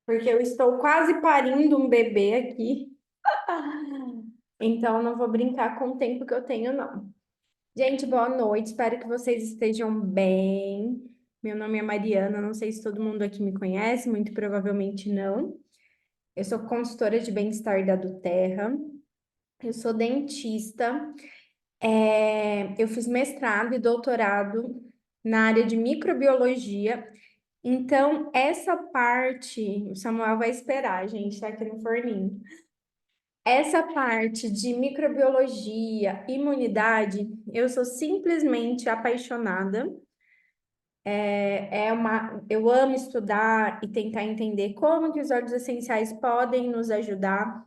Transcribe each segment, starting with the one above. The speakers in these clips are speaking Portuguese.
porque eu estou quase parindo um bebê aqui. Então, não vou brincar com o tempo que eu tenho, não. Gente, boa noite. Espero que vocês estejam bem. Meu nome é Mariana. Não sei se todo mundo aqui me conhece, muito provavelmente não. Eu sou consultora de bem-estar da Duterra. Eu sou dentista. Eu fiz mestrado e doutorado na área de microbiologia. Então, essa parte, o Samuel vai esperar, gente, tá aqui no forninho. Essa parte de microbiologia, imunidade, eu sou simplesmente apaixonada. Eu amo estudar e tentar entender como que os óleos essenciais podem nos ajudar.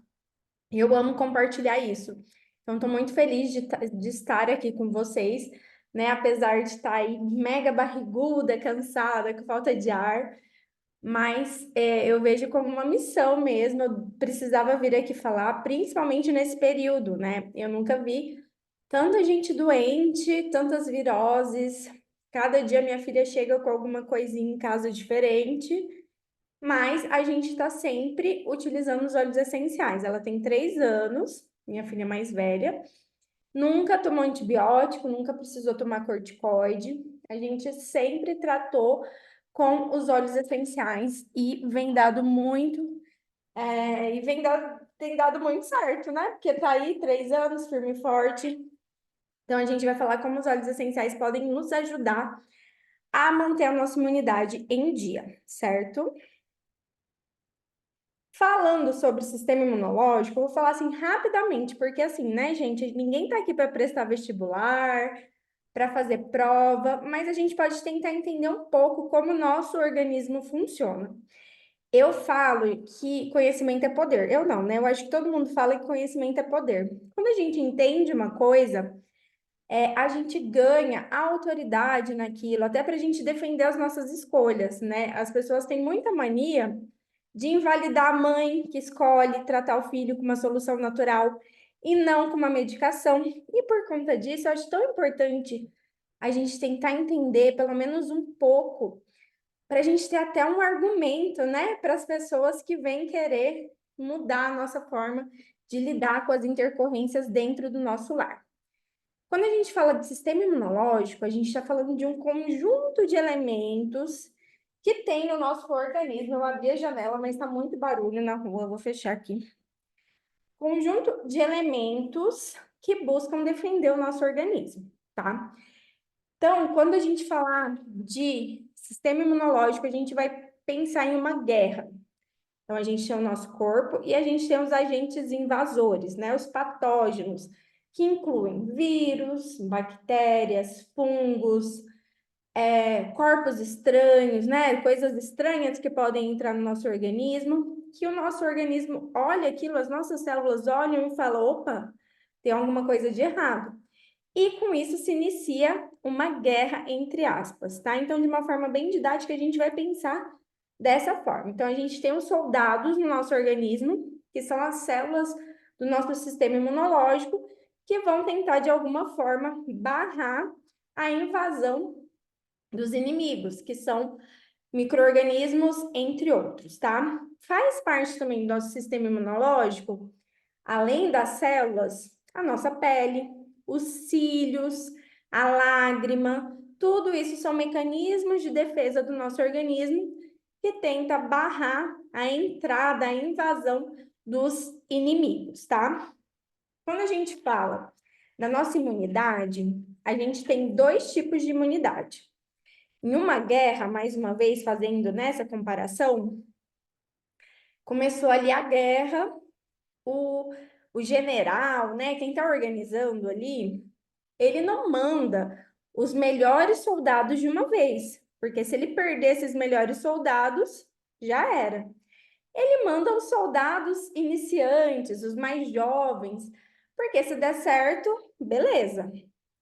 Eu amo compartilhar isso. Então, estou muito feliz de estar aqui com vocês, né? Apesar de estar aí mega barriguda, cansada, com falta de ar. Mas eu vejo como uma missão mesmo, eu precisava vir aqui falar, principalmente nesse período, né? Eu nunca vi tanta gente doente, tantas viroses. Cada dia minha filha chega com alguma coisinha em casa diferente, mas a gente está sempre utilizando os óleos essenciais. Ela tem 3 anos, minha filha mais velha, nunca tomou antibiótico, nunca precisou tomar corticoide. A gente sempre tratou com os óleos essenciais e vem dado muito, tem dado muito certo, né? Porque tá aí 3 anos, firme e forte. Então, a gente vai falar como os óleos essenciais podem nos ajudar a manter a nossa imunidade em dia, certo? Falando sobre o sistema imunológico, eu vou falar assim rapidamente, porque assim, né, gente, ninguém tá aqui para prestar vestibular, para fazer prova, mas a gente pode tentar entender um pouco como o nosso organismo funciona. Eu falo que conhecimento é poder. Eu não, né? Eu acho que todo mundo fala que conhecimento é poder. Quando a gente entende uma coisa, a gente ganha autoridade naquilo, até para a gente defender as nossas escolhas, né? As pessoas têm muita mania de invalidar a mãe que escolhe tratar o filho com uma solução natural e não com uma medicação. E por conta disso, eu acho tão importante a gente tentar entender pelo menos um pouco, para a gente ter até um argumento, né, para as pessoas que vêm querer mudar a nossa forma de lidar com as intercorrências dentro do nosso lar. Quando a gente fala de sistema imunológico, a gente está falando de um conjunto de elementos que tem no nosso organismo. Eu abri a janela, mas está muito barulho na rua, eu vou fechar aqui. Conjunto de elementos que buscam defender o nosso organismo, tá? Então, quando a gente falar de sistema imunológico, a gente vai pensar em uma guerra. Então, a gente tem o nosso corpo e a gente tem os agentes invasores, né? Os patógenos, que incluem vírus, bactérias, fungos, corpos estranhos, né? Coisas estranhas que podem entrar no nosso organismo, que o nosso organismo olha aquilo, as nossas células olham e falam: opa, tem alguma coisa de errado. E com isso se inicia uma guerra entre aspas, tá? Então, de uma forma bem didática, a gente vai pensar dessa forma. Então, a gente tem os soldados no nosso organismo, que são as células do nosso sistema imunológico, que vão tentar, de alguma forma, barrar a invasão dos inimigos, que são micro-organismos, entre outros, tá? Faz parte também do nosso sistema imunológico, além das células, a nossa pele, os cílios, a lágrima, tudo isso são mecanismos de defesa do nosso organismo que tenta barrar a entrada, a invasão dos inimigos, tá? Quando a gente fala da nossa imunidade, a gente tem dois tipos de imunidade. Em uma guerra, mais uma vez fazendo nessa comparação, começou ali a guerra, o, o general, né, quem está organizando ali, ele não manda os melhores soldados de uma vez, porque se ele perder esses melhores soldados, já era. Ele manda os soldados iniciantes, os mais jovens, porque se der certo, beleza.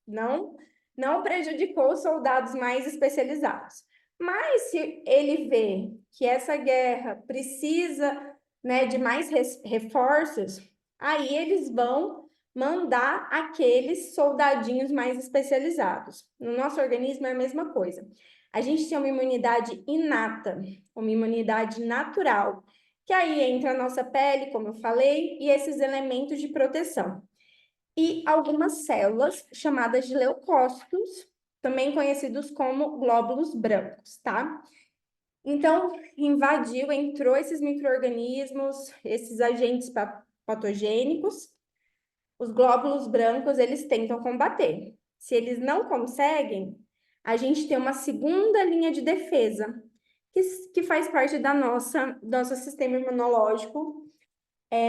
Não, não prejudicou os soldados mais especializados. Mas se ele vê que essa guerra precisa, né, de mais reforços, aí eles vão mandar aqueles soldadinhos mais especializados. No nosso organismo é a mesma coisa. a gente tem uma imunidade inata, uma imunidade natural, que aí entra a nossa pele, como eu falei, e esses elementos de proteção. E algumas células chamadas de leucócitos, também conhecidos como glóbulos brancos, tá? Então, invadiu, entrou esses micro-organismos, esses agentes patogênicos, os glóbulos brancos, eles tentam combater. Se eles não conseguem, a gente tem uma segunda linha de defesa, que faz parte da nosso sistema imunológico,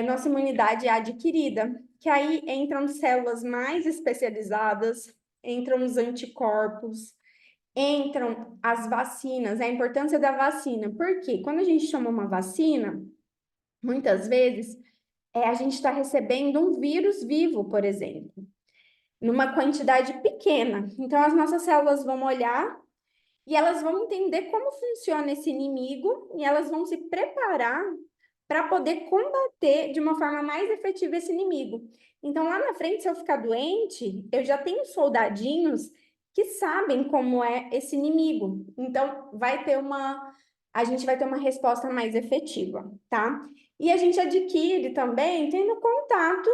nossa imunidade adquirida, que aí entram células mais especializadas, entram os anticorpos, entram as vacinas, a importância da vacina. Porque quando a gente toma uma vacina, muitas vezes, a gente está recebendo um vírus vivo, por exemplo, numa quantidade pequena. Então, as nossas células vão olhar e elas vão entender como funciona esse inimigo e elas vão se preparar para poder combater de uma forma mais efetiva esse inimigo. Então, lá na frente, se eu ficar doente, eu já tenho soldadinhos que sabem como é esse inimigo. Então, a gente vai ter uma resposta mais efetiva, tá? E a gente adquire também tendo contato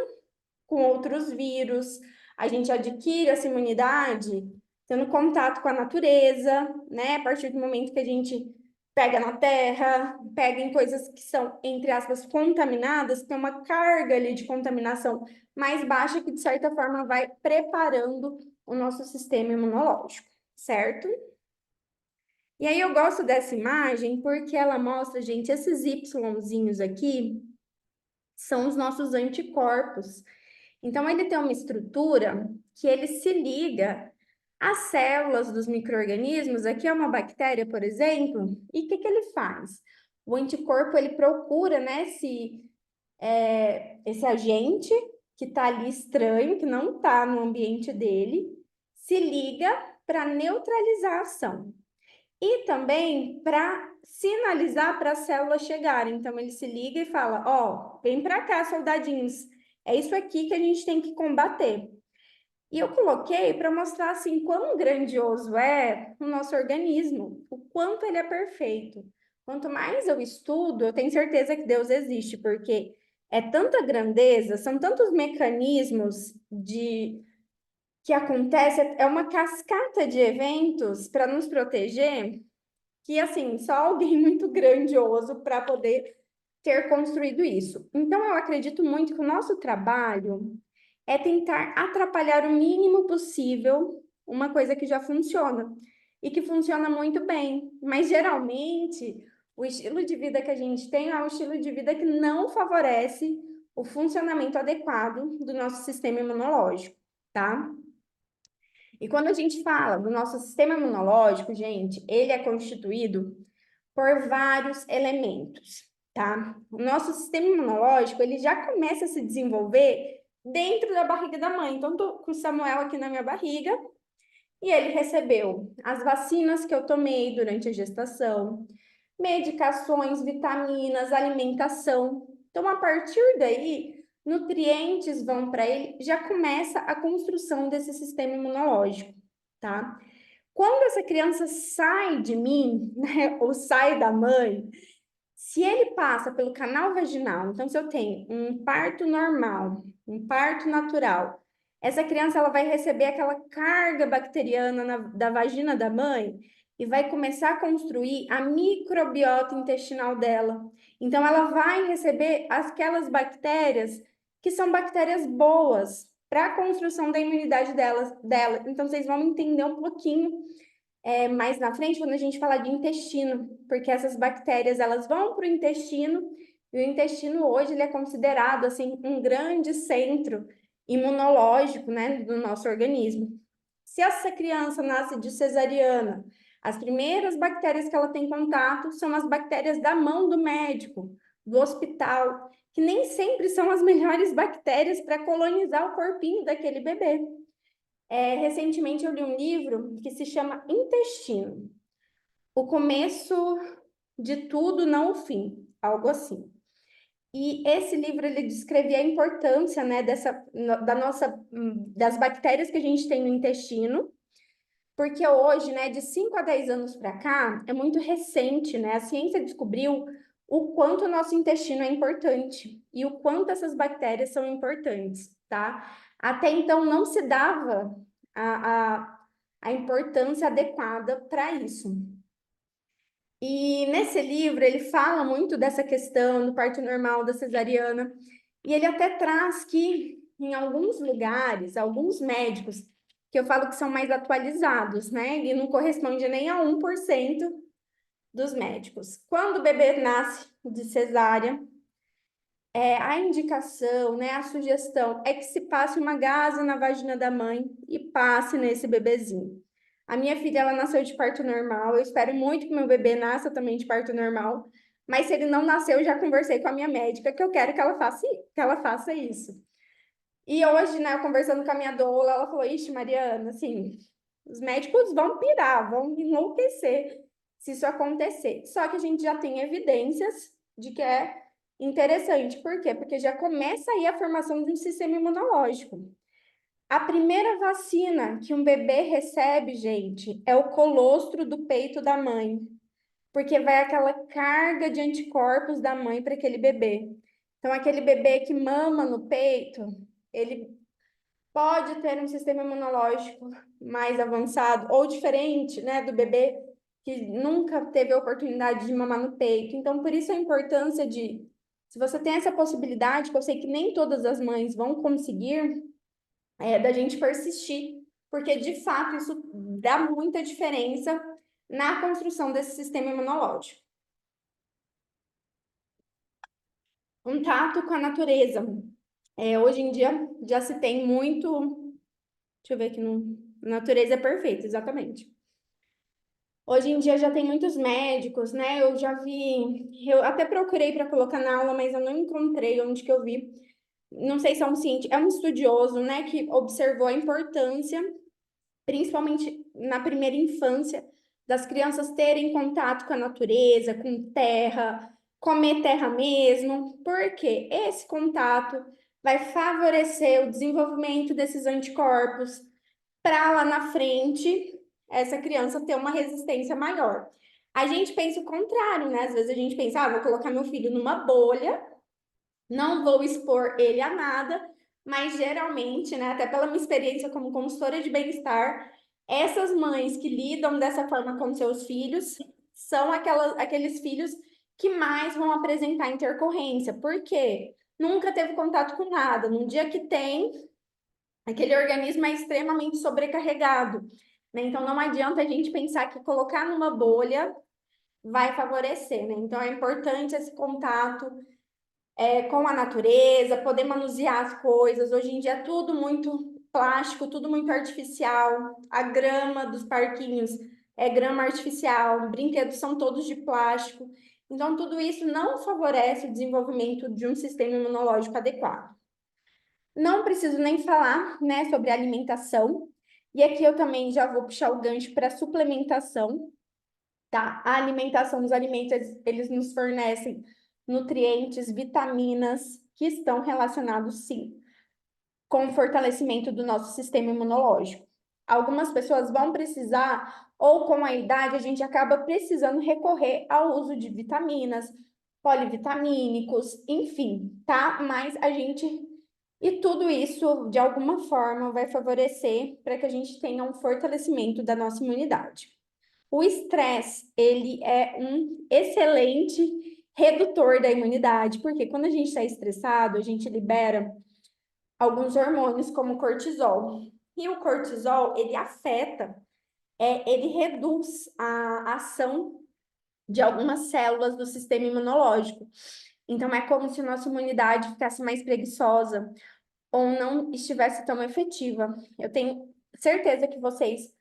com outros vírus, a gente adquire essa imunidade tendo contato com a natureza, né? A partir do momento que a gente pega na terra, pega em coisas que são, entre aspas, contaminadas, tem uma carga ali de contaminação mais baixa que, de certa forma, vai preparando o nosso sistema imunológico, certo? E aí eu gosto dessa imagem porque ela mostra, gente, esses Yzinhos aqui são os nossos anticorpos. Então, ele tem uma estrutura que ele se liga às células dos micro-organismos. Aqui é uma bactéria, por exemplo, e o que ele faz? O anticorpo, ele procura, né, esse agente que está ali estranho, que não está no ambiente dele, se liga para neutralizar a ação. E também para sinalizar para as células chegarem. Então, ele se liga e fala, ó, vem para cá, soldadinhos. É isso aqui que a gente tem que combater. E eu coloquei para mostrar assim quão grandioso é o nosso organismo, o quanto ele é perfeito. Quanto mais eu estudo, eu tenho certeza que Deus existe, porque é tanta grandeza, são tantos mecanismos de que acontece, é uma cascata de eventos para nos proteger, que assim, só alguém muito grandioso para poder ter construído isso. Então, eu acredito muito que o nosso trabalho é tentar atrapalhar o mínimo possível uma coisa que já funciona e que funciona muito bem. Mas geralmente o estilo de vida que a gente tem é um estilo de vida que não favorece o funcionamento adequado do nosso sistema imunológico, tá? E quando a gente fala do nosso sistema imunológico, gente, ele é constituído por vários elementos, tá? O nosso sistema imunológico, ele já começa a se desenvolver dentro da barriga da mãe. Então, tô com o Samuel aqui na minha barriga e ele recebeu as vacinas que eu tomei durante a gestação, medicações, vitaminas, alimentação. Então, a partir daí, nutrientes vão para ele, já começa a construção desse sistema imunológico, tá? Quando essa criança sai de mim, né, ou sai da mãe, se ele passa pelo canal vaginal, então se eu tenho um parto normal, um parto natural, essa criança ela vai receber aquela carga bacteriana da vagina da mãe e vai começar a construir a microbiota intestinal dela. Então ela vai receber aquelas bactérias que são bactérias boas para a construção da imunidade dela. Então vocês vão entender um pouquinho mais na frente quando a gente falar de intestino, porque essas bactérias elas vão para o intestino e o intestino hoje ele é considerado assim um grande centro imunológico, né, do nosso organismo. Se essa criança nasce de cesariana, as primeiras bactérias que ela tem contato são as bactérias da mão do médico, do hospital, que nem sempre são as melhores bactérias para colonizar o corpinho daquele bebê. Recentemente eu li um livro que se chama Intestino. O começo de tudo, não o fim, algo assim. E esse livro ele descrevia a importância, né, das bactérias que a gente tem no intestino Porque hoje, né, de 5 a 10 anos para cá, é muito recente, né? A ciência descobriu o quanto o nosso intestino é importante e o quanto essas bactérias são importantes, tá? Até então não se dava a importância adequada para isso. E nesse livro ele fala muito dessa questão do parto normal, da cesariana, e ele até traz que em alguns lugares, alguns médicos, que eu falo que são mais atualizados, né? E não corresponde nem a 1% dos médicos. Quando o bebê nasce de cesárea, a indicação, né, a sugestão é que se passe uma gasa na vagina da mãe e passe nesse bebezinho. A minha filha, ela nasceu de parto normal. Eu espero muito que meu bebê nasça também de parto normal. Mas se ele não nasceu, eu já conversei com a minha médica que eu quero que ela faça isso. E hoje, né, eu conversando com a minha doula, ela falou: Ixi, Mariana, assim, os médicos vão pirar, vão enlouquecer se isso acontecer. Só que a gente já tem evidências de que é interessante. Por quê? Porque já começa aí a formação de um sistema imunológico. A primeira vacina que um bebê recebe, gente, é o colostro do peito da mãe, porque vai aquela carga de anticorpos da mãe para aquele bebê. Então, aquele bebê que mama no peito, ele pode ter um sistema imunológico mais avançado ou diferente, né, do bebê que nunca teve a oportunidade de mamar no peito. Então, por isso a importância de, se você tem essa possibilidade, que eu sei que nem todas as mães vão conseguir, da gente persistir, porque de fato isso dá muita diferença na construção desse sistema imunológico. Contato com a natureza. Hoje em dia já se tem muito. Deixa eu ver aqui no. Natureza é perfeita, exatamente. Hoje em dia já tem muitos médicos, né? Eu já vi, eu até procurei para colocar na aula, mas eu não encontrei onde que eu vi. Não sei se é um cientista, é um estudioso, né, que observou a importância, principalmente na primeira infância, das crianças terem contato com a natureza, com terra, comer terra mesmo, porque esse contato vai favorecer o desenvolvimento desses anticorpos para lá na frente essa criança ter uma resistência maior. A gente pensa o contrário, né? Às vezes a gente pensa, vou colocar meu filho numa bolha, não vou expor ele a nada, mas geralmente, né, até pela minha experiência como consultora de bem-estar, essas mães que lidam dessa forma com seus filhos são aqueles filhos que mais vão apresentar intercorrência, porque nunca teve contato com nada. No dia que tem, aquele organismo é extremamente sobrecarregado, né? Então não adianta a gente pensar que colocar numa bolha vai favorecer, né? Então é importante esse contato com a natureza, poder manusear as coisas. Hoje em dia é tudo muito plástico, tudo muito artificial. A grama dos parquinhos é grama artificial, brinquedos são todos de plástico. Então, tudo isso não favorece o desenvolvimento de um sistema imunológico adequado. Não preciso nem falar, né, sobre alimentação. E aqui eu também já vou puxar o gancho para suplementação, tá? A alimentação, os alimentos, eles nos fornecem nutrientes, vitaminas que estão relacionados, sim, com o fortalecimento do nosso sistema imunológico. Algumas pessoas vão precisar, ou com a idade, a gente acaba precisando recorrer ao uso de vitaminas, polivitamínicos, enfim, tá? Mas a gente. E tudo isso, de alguma forma, vai favorecer para que a gente tenha um fortalecimento da nossa imunidade. O estresse, ele é um excelente redutor da imunidade, porque quando a gente está estressado, a gente libera alguns hormônios como o cortisol. E o cortisol, ele afeta, ele reduz a ação de algumas células do sistema imunológico. Então, é como se a nossa imunidade ficasse mais preguiçosa ou não estivesse tão efetiva. Eu tenho certeza que vocês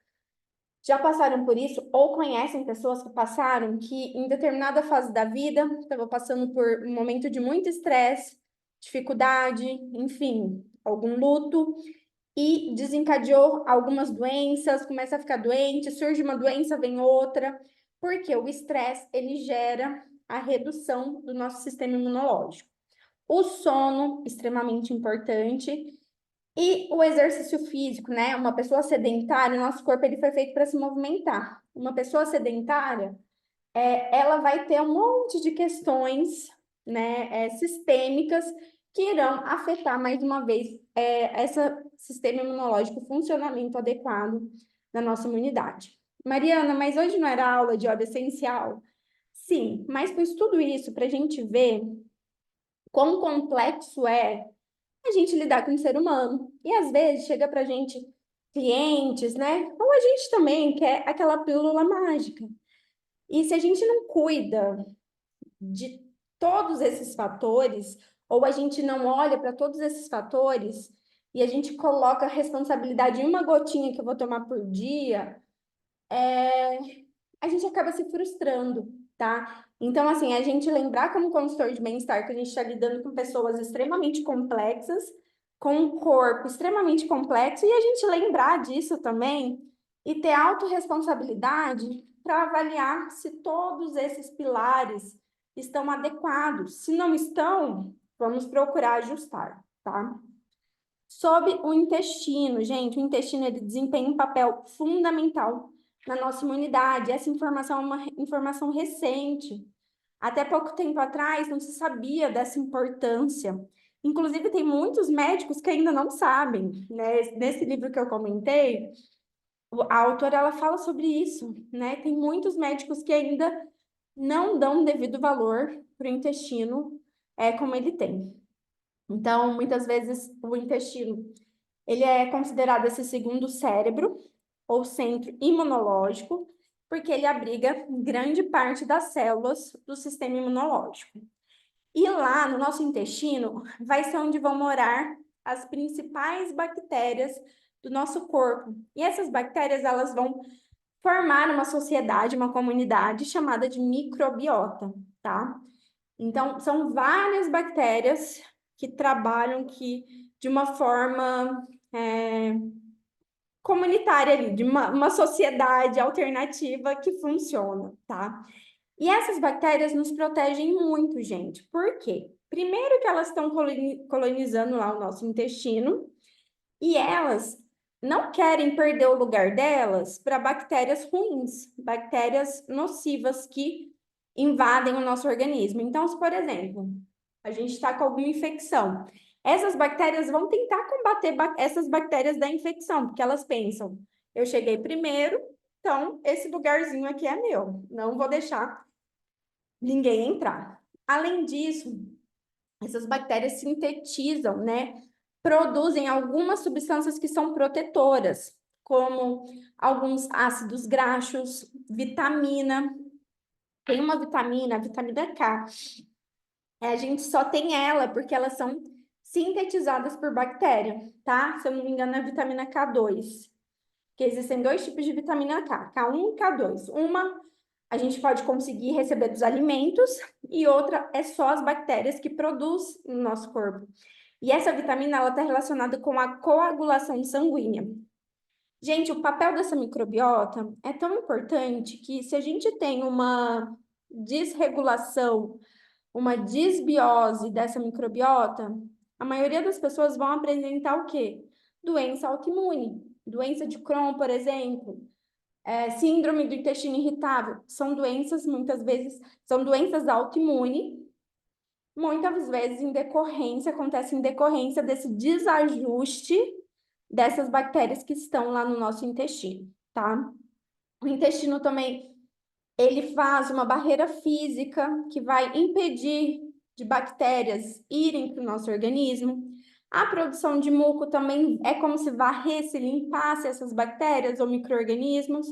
já passaram por isso ou conhecem pessoas que passaram que em determinada fase da vida estavam passando por um momento de muito estresse, dificuldade, enfim, algum luto e desencadeou algumas doenças, começa a ficar doente, surge uma doença, vem outra, porque o estresse ele gera a redução do nosso sistema imunológico. O sono, extremamente importante, E o exercício físico, né? Uma pessoa sedentária, o nosso corpo ele foi feito para se movimentar. Uma pessoa sedentária, ela vai ter um monte de questões, né, sistêmicas que irão afetar mais uma vez esse sistema imunológico, o funcionamento adequado da nossa imunidade. Mariana, mas hoje não era aula de óleo essencial? Sim, mas pois tudo isso para a gente ver quão complexo é a gente lidar com o ser humano. E às vezes chega para a gente clientes, né? Ou a gente também quer aquela pílula mágica. E se a gente não cuida de todos esses fatores, ou a gente não olha para todos esses fatores, e a gente coloca a responsabilidade em uma gotinha que eu vou tomar por dia, a gente acaba se frustrando, tá? Então, assim, a gente lembrar como consultor de bem-estar que a gente está lidando com pessoas extremamente complexas, com um corpo extremamente complexo, e a gente lembrar disso também e ter autorresponsabilidade para avaliar se todos esses pilares estão adequados. Se não estão, vamos procurar ajustar, tá? Sobre o intestino, gente, o intestino ele desempenha um papel fundamental na nossa imunidade. Essa informação é uma informação recente. Até pouco tempo atrás não se sabia dessa importância. Inclusive, tem muitos médicos que ainda não sabem, né? Nesse livro que eu comentei, a autora ela fala sobre isso, né? Tem muitos médicos que ainda não dão devido valor para o intestino, como ele tem. Então, muitas vezes o intestino ele é considerado esse segundo cérebro, ou centro imunológico, porque ele abriga grande parte das células do sistema imunológico. E lá no nosso intestino vai ser onde vão morar as principais bactérias do nosso corpo. E essas bactérias elas vão formar uma sociedade, uma comunidade chamada de microbiota, tá? Então, são várias bactérias que trabalham que de uma forma comunitária ali, de uma sociedade alternativa que funciona, tá? E essas bactérias nos protegem muito, gente. Por quê? Primeiro que elas estão colonizando lá o nosso intestino e elas não querem perder o lugar delas para bactérias ruins, bactérias nocivas que invadem o nosso organismo. Então, se, por exemplo, a gente está com alguma infecção, essas bactérias vão tentar combater essas bactérias da infecção, porque elas pensam, eu cheguei primeiro, então esse lugarzinho aqui é meu, não vou deixar ninguém entrar. Além disso, essas bactérias sintetizam, né? Produzem algumas substâncias que são protetoras, como alguns ácidos graxos, vitamina. Tem uma vitamina, a vitamina K. A gente só tem ela porque elas são sintetizadas por bactéria, tá? Se eu não me engano, é a vitamina K2. Que existem dois tipos de vitamina K, K1 e K2. Uma a gente pode conseguir receber dos alimentos e outra é só as bactérias que produz no nosso corpo. E essa vitamina ela está relacionada com a coagulação sanguínea. Gente, o papel dessa microbiota é tão importante que se a gente tem uma desregulação, uma desbiose dessa microbiota, a maioria das pessoas vão apresentar o quê? Doença autoimune, doença de Crohn, por exemplo, síndrome do intestino irritável, são doenças, muitas vezes, são doenças autoimunes, muitas vezes acontece em decorrência desse desajuste dessas bactérias que estão lá no nosso intestino, tá? O intestino também, ele faz uma barreira física que vai impedir de bactérias irem para o nosso organismo. A produção de muco também é como se varresse, limpasse essas bactérias ou micro-organismos.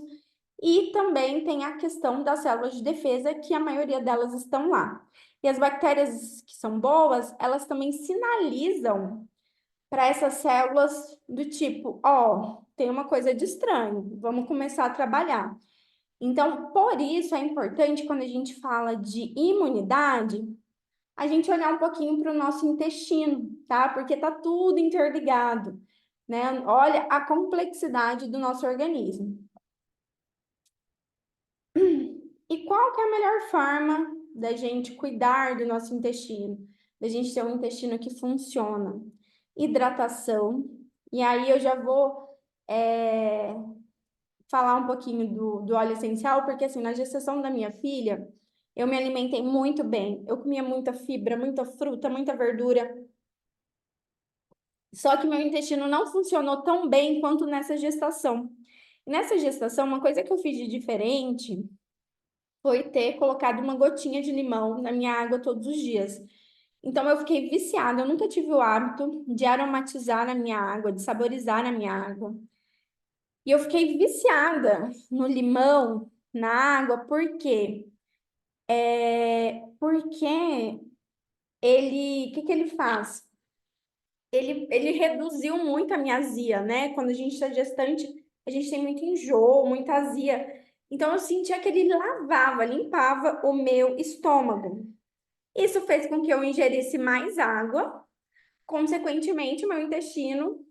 E também tem a questão das células de defesa, que a maioria delas estão lá. E as bactérias que são boas, elas também sinalizam para essas células do tipo, ó, tem uma coisa de estranho, vamos começar a trabalhar. Então, por isso é importante quando a gente fala de imunidade, a gente olhar um pouquinho para o nosso intestino, tá? Porque tá tudo interligado, né? Olha a complexidade do nosso organismo. E qual que é a melhor forma da gente cuidar do nosso intestino? Da gente ter um intestino que funciona? Hidratação, E aí eu já vou é, falar um pouquinho do óleo essencial, porque assim, na gestação da minha filha, eu me alimentei muito bem. Eu comia muita fibra, muita fruta, muita verdura. Só que meu intestino não funcionou tão bem quanto nessa gestação. Nessa gestação, uma coisa que eu fiz de diferente foi ter colocado uma gotinha de limão na minha água todos os dias. Então eu fiquei viciada, eu nunca tive o hábito de aromatizar na minha água, de saborizar na minha água. E eu fiquei viciada no limão, na água, por quê? Porque o que que ele faz? Ele reduziu muito a minha azia, né? Quando a gente está gestante, a gente tem muito enjoo, muita azia. Então eu sentia que ele lavava, limpava o meu estômago. Isso fez com que eu ingerisse mais água, consequentemente, o meu intestino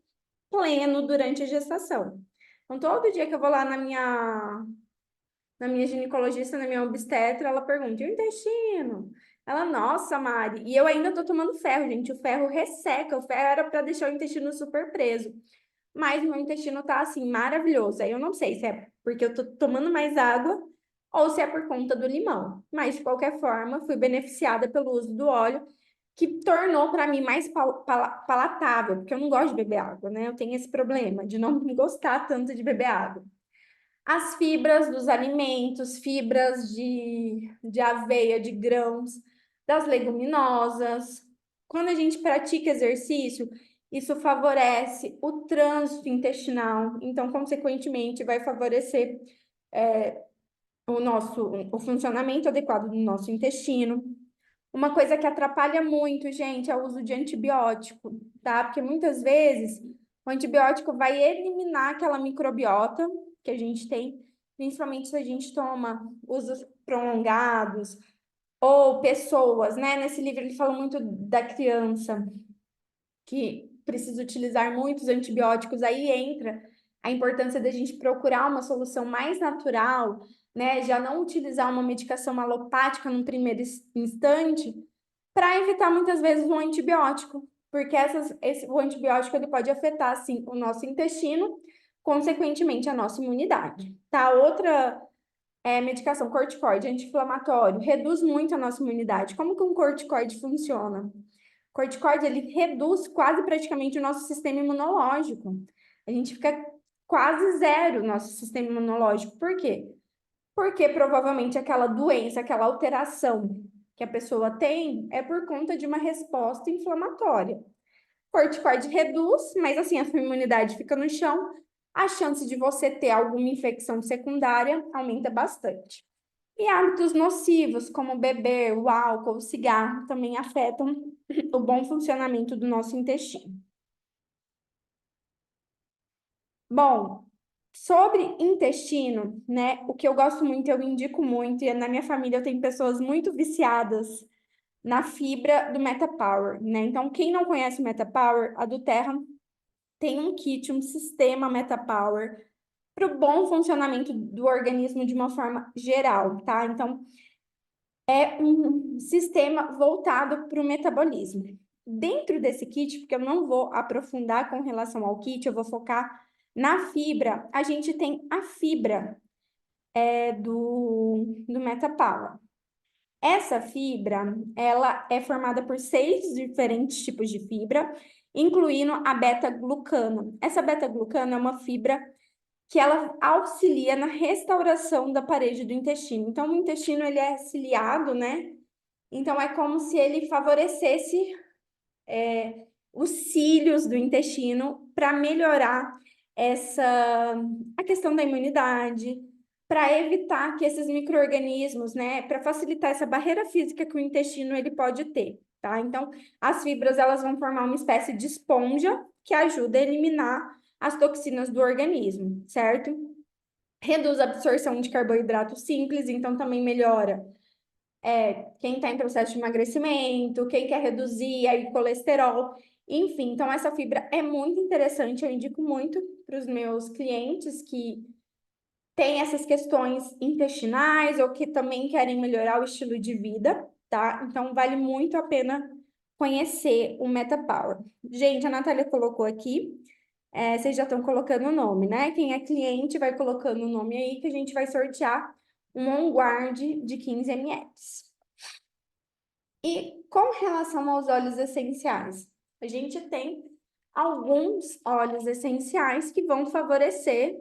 pleno durante a gestação. Então, todo dia que eu vou lá na minha ginecologista, na minha obstetra, ela pergunta: e o intestino? Ela, nossa, Mari. E eu ainda tô tomando ferro, gente. O ferro resseca. O ferro era para deixar o intestino super preso. Mas meu intestino tá assim, maravilhoso. Aí eu não sei se é porque eu tô tomando mais água ou se é por conta do limão. Mas, de qualquer forma, fui beneficiada pelo uso do óleo, que tornou para mim mais palatável, porque eu não gosto de beber água, né? Eu tenho esse problema de não gostar tanto de beber água. As fibras dos alimentos, fibras de aveia, de grãos, das leguminosas. Quando a gente pratica exercício, isso favorece o trânsito intestinal, então, consequentemente, vai favorecer o funcionamento adequado do nosso intestino. Uma coisa que atrapalha muito, gente, é o uso de antibiótico, tá? Porque muitas vezes o antibiótico vai eliminar aquela microbiota que a gente tem, principalmente se a gente toma usos prolongados ou pessoas, né? Nesse livro ele fala muito da criança que precisa utilizar muitos antibióticos, aí entra a importância da gente procurar uma solução mais natural, né? Já não utilizar uma medicação alopática no primeiro instante, para evitar muitas vezes um antibiótico, porque o antibiótico ele pode afetar assim o nosso intestino, consequentemente a nossa imunidade. Tá? Outra medicação, corticoide, anti-inflamatório, reduz muito a nossa imunidade. Como que um corticoide funciona? Corticoide, ele reduz quase praticamente o nosso sistema imunológico. A gente fica quase zero o nosso sistema imunológico. Por quê? Porque provavelmente aquela doença, aquela alteração que a pessoa tem é por conta de uma resposta inflamatória. Corticoide reduz, mas assim, a sua imunidade fica no chão, a chance de você ter alguma infecção secundária aumenta bastante. E hábitos nocivos, como beber, o álcool, o cigarro, também afetam o bom funcionamento do nosso intestino. Bom, sobre intestino, né? O que eu gosto muito, eu indico muito, e na minha família eu tenho pessoas muito viciadas na fibra do MetaPower, né? Então, quem não conhece o MetaPower, a do Terra tem um kit, um sistema MetaPower para o bom funcionamento do organismo de uma forma geral, tá? Então, é um sistema voltado para o metabolismo. Dentro desse kit, porque eu não vou aprofundar com relação ao kit, eu vou focar na fibra. A gente tem a fibra do MetaPower. Essa fibra, ela é formada por 6 diferentes tipos de fibra, incluindo a beta-glucano. Essa beta-glucano é uma fibra que ela auxilia na restauração da parede do intestino. Então, o intestino ele é ciliado, né? Então, é como se ele favorecesse os cílios do intestino para melhorar a questão da imunidade, para evitar que esses micro-organismos, né, para facilitar essa barreira física que o intestino ele pode ter, tá? Então, as fibras elas vão formar uma espécie de esponja que ajuda a eliminar as toxinas do organismo, certo? Reduz a absorção de carboidrato simples, então também melhora quem está em processo de emagrecimento, quem quer reduzir aí colesterol, enfim. Então, essa fibra é muito interessante, eu indico muito para os meus clientes que têm essas questões intestinais ou que também querem melhorar o estilo de vida, tá? Então, vale muito a pena conhecer o MetaPower. Gente, a Natália colocou aqui. vocês já estão colocando o nome, né? Quem é cliente vai colocando o nome aí que a gente vai sortear um On Guard de 15 ml. E com relação aos óleos essenciais, a gente tem alguns óleos essenciais que vão favorecer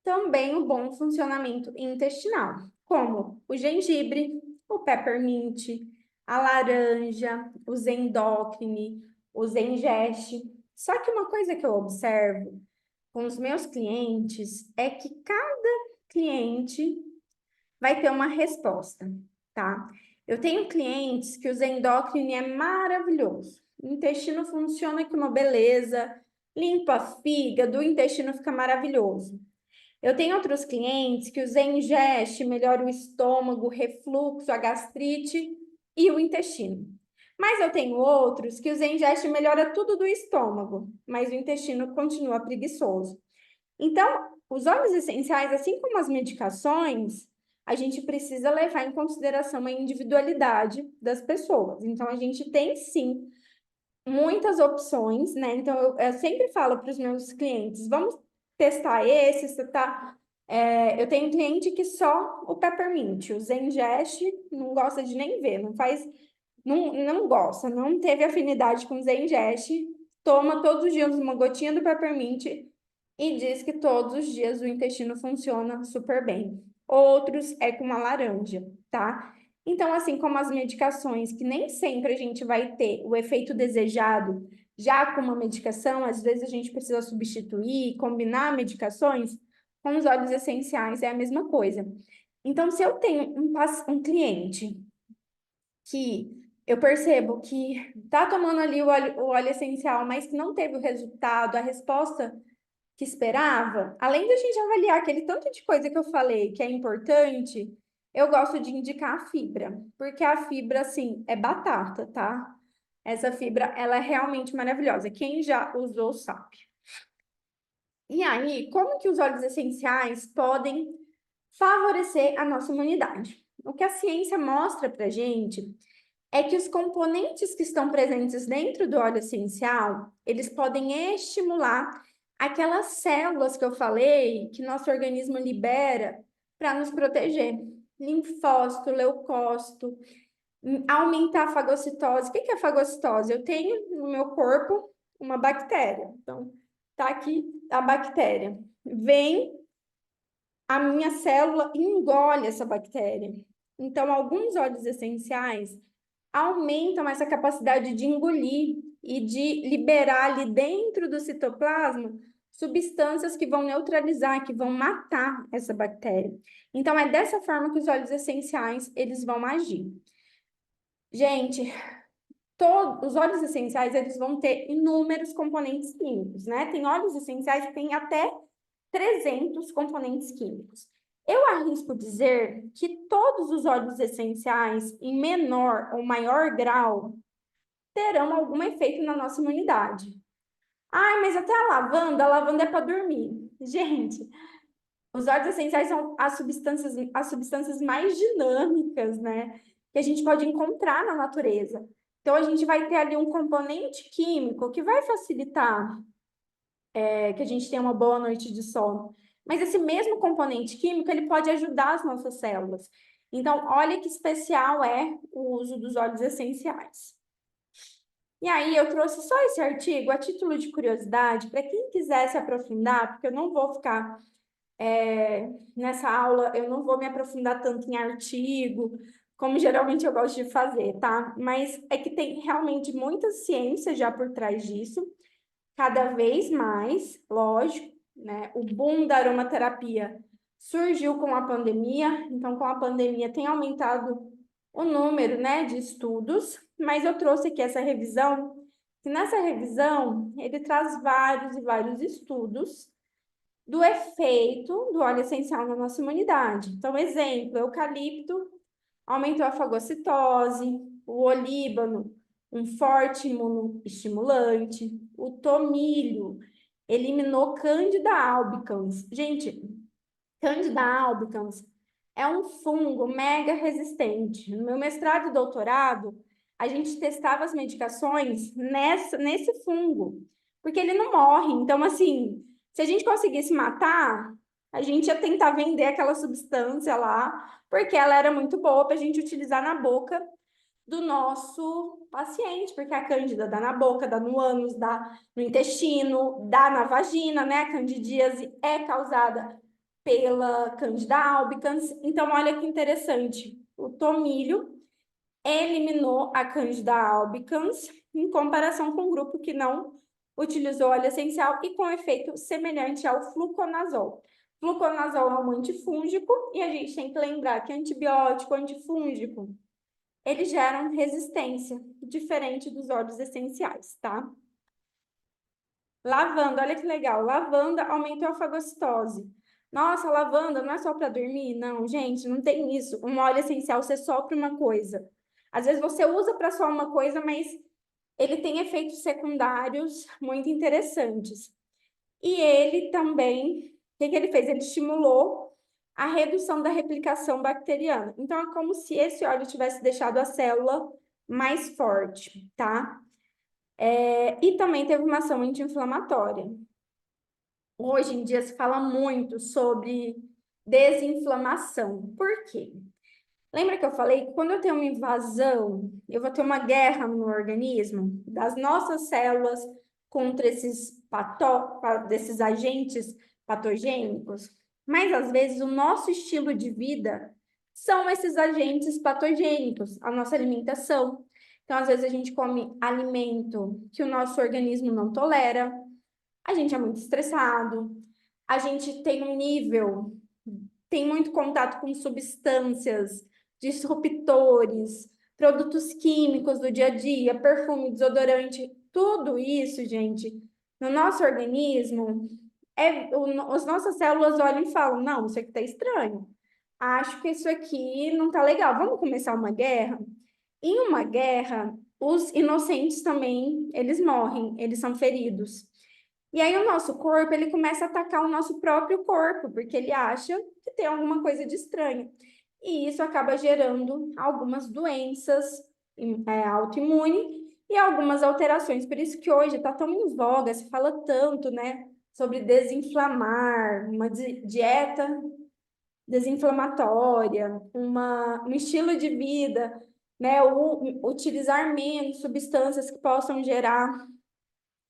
também o bom funcionamento intestinal, como o gengibre, o peppermint, a laranja, o zendócrine, o zengeste. Só que uma coisa que eu observo com os meus clientes é que cada cliente vai ter uma resposta, tá? Eu tenho clientes que o endócrino é maravilhoso. O intestino funciona que uma beleza, limpa fígado, o intestino fica maravilhoso. Eu tenho outros clientes que o Zengeste melhora o estômago, o refluxo, a gastrite e o intestino. Mas eu tenho outros que o Zengeste melhora tudo do estômago, mas o intestino continua preguiçoso. Então, os óleos essenciais, assim como as medicações, a gente precisa levar em consideração a individualidade das pessoas. Então, a gente tem sim muitas opções, né? Então, eu sempre falo para os meus clientes: vamos testar esse, testar. Eu tenho cliente que só o peppermint, o Zengeste, não gosta de nem ver, não faz, não gosta, não teve afinidade com o Zengeste, toma todos os dias uma gotinha do peppermint e diz que todos os dias o intestino funciona super bem. Outros é com uma laranja, tá? Então, assim como as medicações, que nem sempre a gente vai ter o efeito desejado já com uma medicação, às vezes a gente precisa substituir, combinar medicações, com os óleos essenciais é a mesma coisa. Então, se eu tenho um cliente que eu percebo que tá tomando ali o óleo essencial, mas que não teve o resultado, a resposta que esperava, além da gente avaliar aquele tanto de coisa que eu falei que é importante, eu gosto de indicar a fibra, porque a fibra, assim, é batata, tá? Essa fibra, ela é realmente maravilhosa. Quem já usou sabe. E aí, como que os óleos essenciais podem favorecer a nossa imunidade? O que a ciência mostra pra gente é que os componentes que estão presentes dentro do óleo essencial, eles podem estimular aquelas células que eu falei que nosso organismo libera para nos proteger. Linfócito, leucócito, aumentar a fagocitose. O que é fagocitose? Eu tenho no meu corpo uma bactéria. Então, tá aqui a bactéria. Vem a minha célula e engole essa bactéria. Então, alguns óleos essenciais aumentam essa capacidade de engolir e de liberar ali dentro do citoplasma substâncias que vão neutralizar, que vão matar essa bactéria. Então, é dessa forma que os óleos essenciais, eles vão agir. Gente, todos os óleos essenciais, eles vão ter inúmeros componentes químicos, né? Tem óleos essenciais que têm até 300 componentes químicos. Eu arrisco dizer que todos os óleos essenciais, em menor ou maior grau, terão algum efeito na nossa imunidade. Ai, mas até a lavanda é para dormir. Gente, os óleos essenciais são as substâncias mais dinâmicas, né? Que a gente pode encontrar na natureza. Então, a gente vai ter ali um componente químico que vai facilitar que a gente tenha uma boa noite de sono. Mas esse mesmo componente químico, ele pode ajudar as nossas células. Então, olha que especial é o uso dos óleos essenciais. E aí, eu trouxe só esse artigo a título de curiosidade, para quem quiser se aprofundar, porque eu não vou ficar nessa aula, eu não vou me aprofundar tanto em artigo, como geralmente eu gosto de fazer, tá? Mas é que tem realmente muita ciência já por trás disso, cada vez mais, lógico, né? O boom da aromaterapia surgiu com a pandemia, então com a pandemia tem aumentado o número, né, de estudos, mas eu trouxe aqui essa revisão, que nessa revisão ele traz vários e vários estudos do efeito do óleo essencial na nossa imunidade. Então, exemplo, eucalipto aumentou a fagocitose, o olíbano, um forte imunoestimulante, o tomilho eliminou Candida albicans. Gente, Candida albicans é um fungo mega resistente. No meu mestrado e doutorado, a gente testava as medicações nesse fungo, porque ele não morre. Então, assim, se a gente conseguisse matar, a gente ia tentar vender aquela substância lá, porque ela era muito boa para a gente utilizar na boca do nosso paciente, porque a cândida dá na boca, dá no ânus, dá no intestino, dá na vagina, né? A candidíase é causada pela Candida albicans. Então, olha que interessante. O tomilho eliminou a Candida albicans em comparação com o grupo que não utilizou óleo essencial e com efeito semelhante ao fluconazol. Fluconazol é um antifúngico e a gente tem que lembrar que antibiótico, antifúngico, eles geram resistência, diferente dos óleos essenciais, tá? Lavanda, olha que legal. Lavanda aumenta a alfagocitose. Nossa, lavanda não é só para dormir? Não, gente, não tem isso. Um óleo essencial você só para uma coisa. Às vezes você usa para só uma coisa, mas ele tem efeitos secundários muito interessantes. E ele também, o que ele fez? Ele estimulou a redução da replicação bacteriana. Então, é como se esse óleo tivesse deixado a célula mais forte, tá? E também teve uma ação anti-inflamatória. Hoje em dia se fala muito sobre desinflamação. Por quê? Lembra que eu falei que quando eu tenho uma invasão, eu vou ter uma guerra no meu organismo das nossas células contra desses agentes patogênicos? Mas às vezes o nosso estilo de vida são esses agentes patogênicos, a nossa alimentação. Então, às vezes a gente come alimento que o nosso organismo não tolera, a gente é muito estressado, a gente tem um nível, tem muito contato com substâncias, disruptores, produtos químicos do dia a dia, perfume, desodorante, tudo isso, gente, no nosso organismo, as nossas células olham e falam, não, isso aqui tá estranho. Acho que isso aqui não tá legal. Vamos começar uma guerra? Em uma guerra, os inocentes também, eles morrem, eles são feridos. E aí o nosso corpo, ele começa a atacar o nosso próprio corpo, porque ele acha que tem alguma coisa de estranho. E isso acaba gerando algumas doenças autoimunes e algumas alterações. Por isso que hoje está tão em voga, se fala tanto, né, sobre desinflamar, uma dieta desinflamatória, um estilo de vida, né, utilizar menos substâncias que possam gerar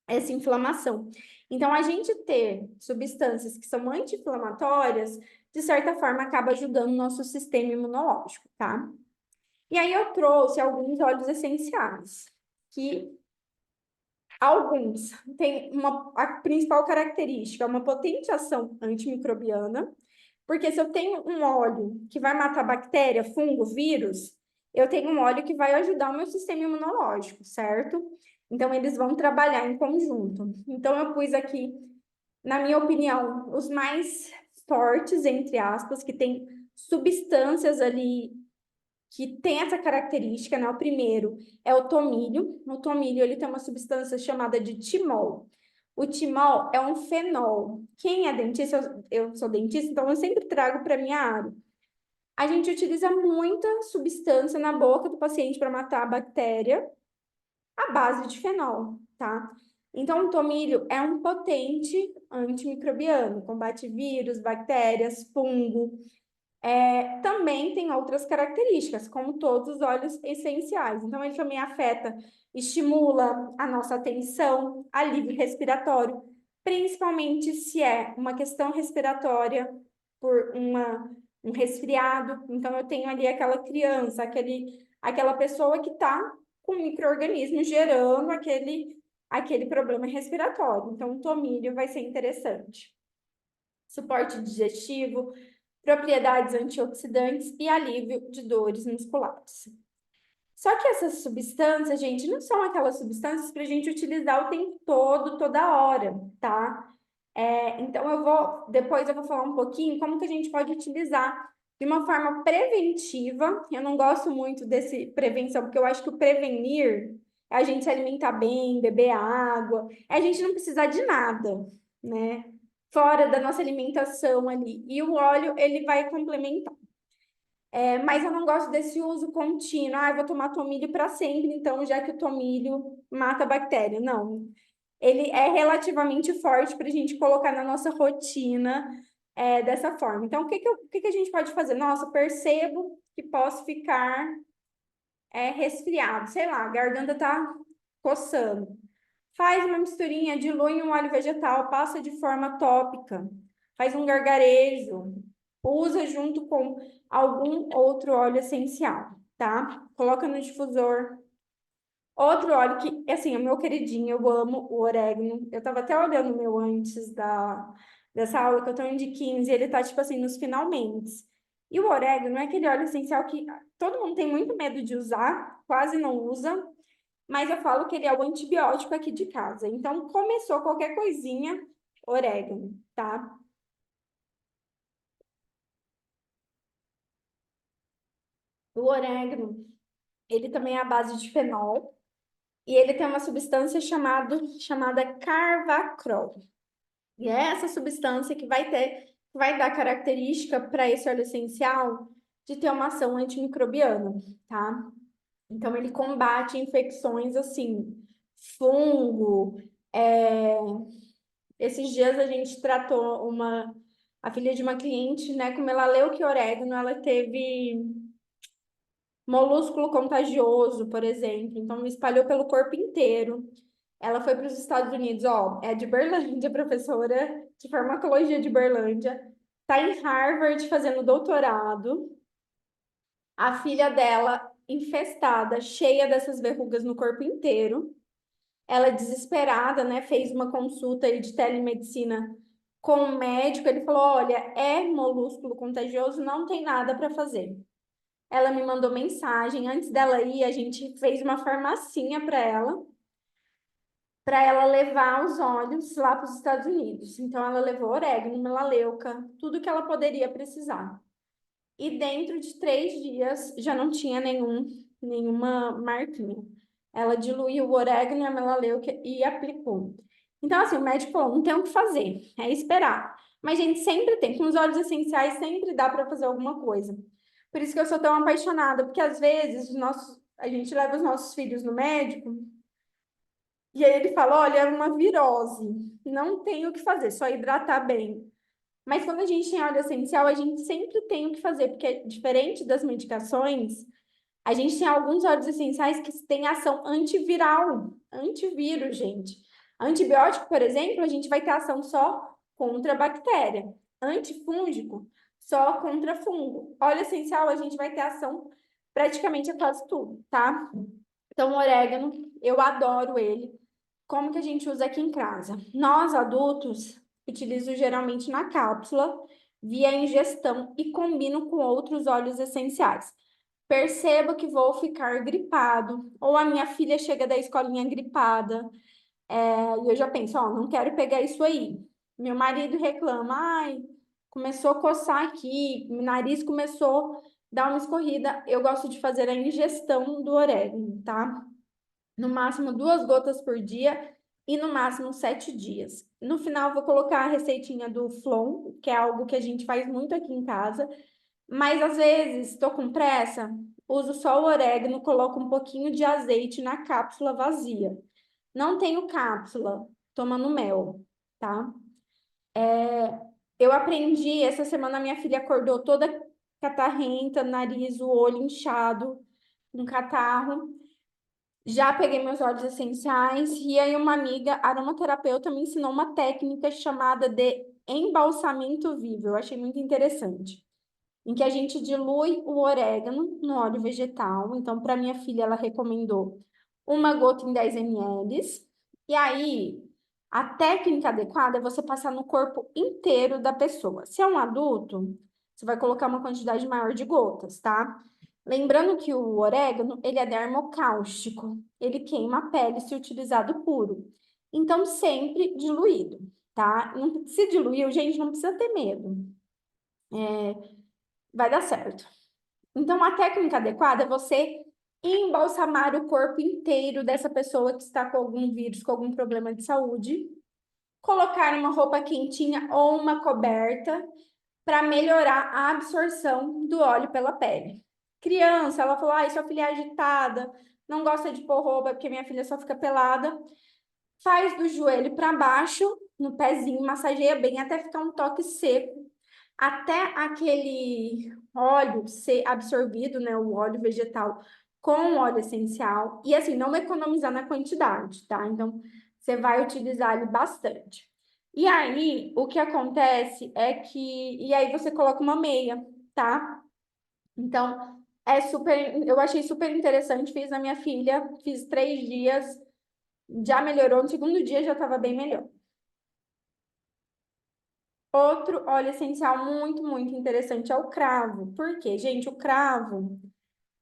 essa inflamação. Então, a gente ter substâncias que são anti-inflamatórias, de certa forma, acaba ajudando o nosso sistema imunológico, tá? E aí eu trouxe alguns óleos essenciais, que alguns têm a principal característica, uma potente ação antimicrobiana, porque se eu tenho um óleo que vai matar bactéria, fungo, vírus, eu tenho um óleo que vai ajudar o meu sistema imunológico, certo? Então, eles vão trabalhar em conjunto. Então, eu pus aqui, na minha opinião, os mais fortes, entre aspas, que tem substâncias ali que tem essa característica, né? O primeiro é o tomilho. O tomilho, ele tem uma substância chamada de timol. O timol é um fenol. Quem é dentista, eu sou dentista, então eu sempre trago para minha área. A gente utiliza muita substância na boca do paciente para matar a bactéria à base de fenol, tá? Então, o tomilho é um potente antimicrobiano, combate vírus, bactérias, fungo. Também tem outras características, como todos os óleos essenciais. Então, ele também afeta, estimula a nossa atenção, alívio respiratório, principalmente se é uma questão respiratória por um resfriado. Então, eu tenho ali aquela criança, aquela pessoa que está com micro-organismo gerando aquele problema respiratório. Então, o tomilho vai ser interessante. Suporte digestivo, propriedades antioxidantes e alívio de dores musculares. Só que essas substâncias, gente, não são aquelas substâncias para a gente utilizar o tempo todo, toda hora, tá? Então, depois eu vou falar um pouquinho como que a gente pode utilizar de uma forma preventiva. Eu não gosto muito desse prevenção, porque eu acho que o prevenir é a gente se alimentar bem, beber água, é a gente não precisar de nada, né? Fora da nossa alimentação ali. E o óleo, ele vai complementar. Mas eu não gosto desse uso contínuo. Ah, eu vou tomar tomilho para sempre, então, já que o tomilho mata a bactéria. Não. ele é relativamente forte para a gente colocar na nossa rotina dessa forma. Então, o que que a gente pode fazer? Nossa, percebo que posso ficar resfriado, sei lá, a garganta tá coçando. Faz uma misturinha, dilui em um óleo vegetal, passa de forma tópica, faz um gargarejo, usa junto com algum outro óleo essencial, tá? Coloca no difusor. Outro óleo que, assim, é o meu queridinho, eu amo o orégano. Eu tava até olhando o meu antes dessa aula, que eu tô indo de 15, ele tá, tipo assim, nos finalmente. E o orégano é aquele óleo essencial que todo mundo tem muito medo de usar, quase não usa, mas eu falo que ele é o antibiótico aqui de casa. Então, começou qualquer coisinha, orégano, tá? O orégano, ele também é à base de fenol, e ele tem uma substância chamada carvacrol. E é essa substância que vai dar característica para esse óleo essencial de ter uma ação antimicrobiana, tá? Então, ele combate infecções assim, fungo. Esses dias a gente tratou a filha de uma cliente, né, com melaleuca e orégano, ela teve molúsculo contagioso, por exemplo, então espalhou pelo corpo inteiro. Ela foi para os Estados Unidos, ó, é de Berlândia, professora de farmacologia de Berlândia, tá em Harvard fazendo doutorado. A filha dela infestada, cheia dessas verrugas no corpo inteiro. Ela desesperada, né, fez uma consulta aí de telemedicina com o médico. Ele falou: "Olha, é molúsculo contagioso, não tem nada para fazer." Ela me mandou mensagem. Antes dela ir, a gente fez uma farmacinha para ela levar os óleos lá para os Estados Unidos. Então, ela levou orégano, melaleuca, tudo que ela poderia precisar. E dentro de 3 dias já não tinha nenhuma marquinha. Ela diluiu o orégano e a melaleuca e aplicou. Então, assim, o médico falou: não tem o que fazer, é esperar. Mas a gente sempre tem, com os óleos essenciais, sempre dá para fazer alguma coisa. Por isso que eu sou tão apaixonada, porque às vezes a gente leva os nossos filhos no médico e aí ele fala: olha, é uma virose, não tem o que fazer, só hidratar bem. Mas quando a gente tem óleo essencial, a gente sempre tem o que fazer, porque diferente das medicações, a gente tem alguns óleos essenciais que têm ação antiviral, antivírus, gente. Antibiótico, por exemplo, a gente vai ter ação só contra a bactéria. Antifúngico, só contra fungo. Óleo essencial, a gente vai ter ação praticamente a quase tudo, tá? Então, o orégano, eu adoro ele. Como que a gente usa aqui em casa? Nós, adultos, utilizo geralmente na cápsula, via ingestão e combino com outros óleos essenciais. Percebo que vou ficar gripado, ou a minha filha chega da escolinha gripada, e eu já penso, ó, não quero pegar isso aí. Meu marido reclama, ai, começou a coçar aqui, meu nariz começou a dar uma escorrida. Eu gosto de fazer a ingestão do orégano, tá? No máximo 2 gotas por dia e no máximo 7 dias. No final, vou colocar a receitinha do Flon, que é algo que a gente faz muito aqui em casa, mas às vezes estou com pressa, uso só o orégano, coloco um pouquinho de azeite na cápsula vazia. Não tenho cápsula, tomando mel, tá? Eu aprendi, essa semana minha filha acordou toda catarrenta, nariz, o olho inchado, um catarro. Já peguei meus óleos essenciais e aí uma amiga aromaterapeuta me ensinou uma técnica chamada de embalsamento vivo. Eu achei muito interessante. Em que a gente dilui o orégano no óleo vegetal. Então, para minha filha, ela recomendou 1 gota em 10 ml. E aí, a técnica adequada é você passar no corpo inteiro da pessoa. Se é um adulto, você vai colocar uma quantidade maior de gotas, tá? Lembrando que o orégano, ele é dermocáustico. Ele queima a pele se utilizado puro. Então, sempre diluído, tá? Não, se diluiu, gente, não precisa ter medo. Vai dar certo. Então, a técnica adequada é você embalsamar o corpo inteiro dessa pessoa que está com algum vírus, com algum problema de saúde, colocar uma roupa quentinha ou uma coberta para melhorar a absorção do óleo pela pele. Criança, ela falou: ai, sua filha é agitada, não gosta de pôr roupa porque minha filha só fica pelada. Faz do joelho para baixo, no pezinho, massageia bem até ficar um toque seco, até aquele óleo ser absorvido, né, o óleo vegetal com o óleo essencial. E assim, não economizar na quantidade, tá? Então, você vai utilizar ele bastante. E aí, o que acontece é que. E aí, você coloca uma meia, tá? Então, é super. Eu achei super interessante. Fiz na minha filha, fiz 3 dias, já melhorou. No segundo dia já estava bem melhor. Outro óleo essencial muito, muito interessante é o cravo. Por quê, gente? O cravo,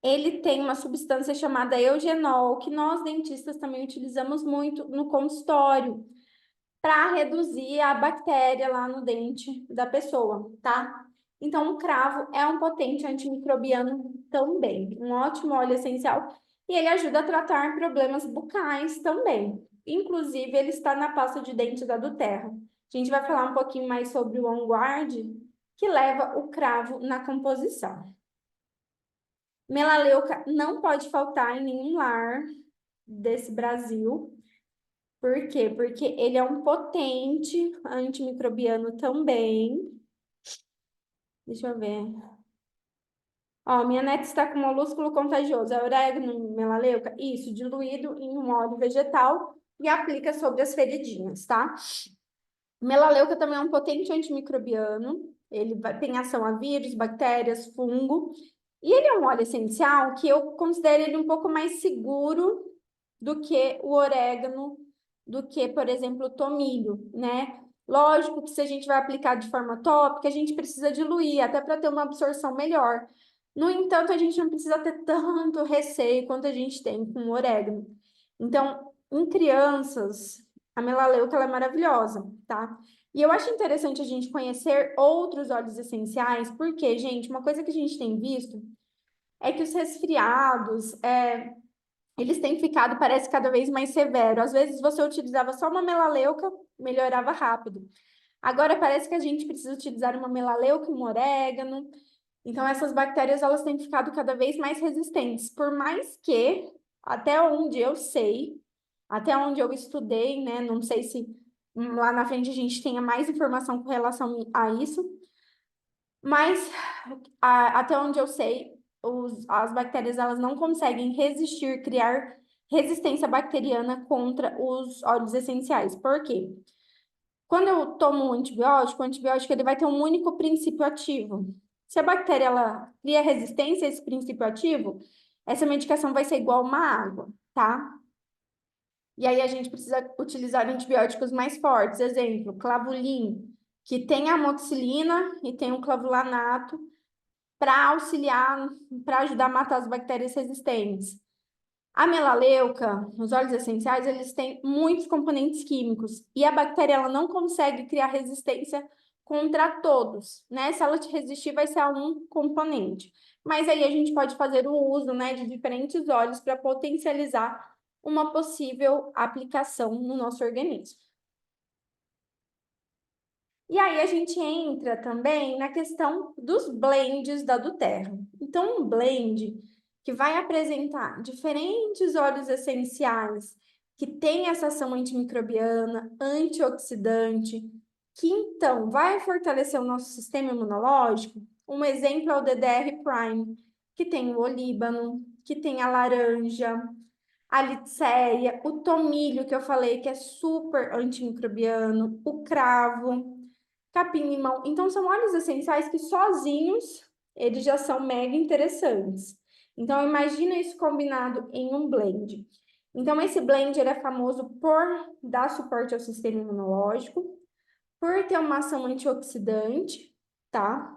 ele tem uma substância chamada eugenol, que nós dentistas também utilizamos muito no consultório, para reduzir a bactéria lá no dente da pessoa, tá? Então, o cravo é um potente antimicrobiano também, um ótimo óleo essencial, e ele ajuda a tratar problemas bucais também. Inclusive, ele está na pasta de dente da Duterra. A gente vai falar um pouquinho mais sobre o On Guard, que leva o cravo na composição. Melaleuca não pode faltar em nenhum lar desse Brasil. Por quê? Porque ele é um potente antimicrobiano também. Deixa eu ver. Ó, minha neta está com molúsculo contagioso. É orégano melaleuca? Isso, diluído em um óleo vegetal e aplica sobre as feridinhas, tá? Melaleuca também é um potente antimicrobiano. Tem ação a vírus, bactérias, fungo. E ele é um óleo essencial que eu considero ele um pouco mais seguro do que o orégano, do que, por exemplo, o tomilho, né? Lógico que se a gente vai aplicar de forma tópica, a gente precisa diluir, até para ter uma absorção melhor. No entanto, a gente não precisa ter tanto receio quanto a gente tem com o orégano. Então, em crianças, a melaleuca ela é maravilhosa, tá? E eu acho interessante a gente conhecer outros óleos essenciais, porque, gente, uma coisa que a gente tem visto é que os resfriados, eles têm ficado, parece, cada vez mais severo. Às vezes você utilizava só uma melaleuca, melhorava rápido. Agora parece que a gente precisa utilizar uma melaleuca e um orégano. Então essas bactérias, elas têm ficado cada vez mais resistentes. Por mais que, até onde eu sei, até onde eu estudei, né? Não sei se lá na frente a gente tenha mais informação com relação a isso, mas até onde eu sei, as bactérias elas não conseguem resistir, criar resistência bacteriana contra os óleos essenciais. Por quê? Quando eu tomo um antibiótico, o antibiótico ele vai ter um único princípio ativo. Se a bactéria ela cria resistência a esse princípio ativo, essa medicação vai ser igual uma água, tá? E aí a gente precisa utilizar antibióticos mais fortes. Exemplo, clavulin, que tem a amoxicilina e tem o clavulanato, para auxiliar, para ajudar a matar as bactérias resistentes. A melaleuca, os óleos essenciais, eles têm muitos componentes químicos e a bactéria ela não consegue criar resistência contra todos, né? Se ela te resistir, vai ser a um componente. Mas aí a gente pode fazer o uso, né, de diferentes óleos para potencializar uma possível aplicação no nosso organismo. E aí a gente entra também na questão dos blends da Duterra. Então, um blend que vai apresentar diferentes óleos essenciais que tem essa ação antimicrobiana, antioxidante, que então vai fortalecer o nosso sistema imunológico. Um exemplo é o DDR Prime, que tem o olíbano, que tem a laranja, a liceia, o tomilho que eu falei que é super antimicrobiano, o cravo, capim-limão. Então, são óleos essenciais que sozinhos eles já são mega interessantes. Então, imagina isso combinado em um blend. Então, esse blend ele é famoso por dar suporte ao sistema imunológico, por ter uma ação antioxidante, tá?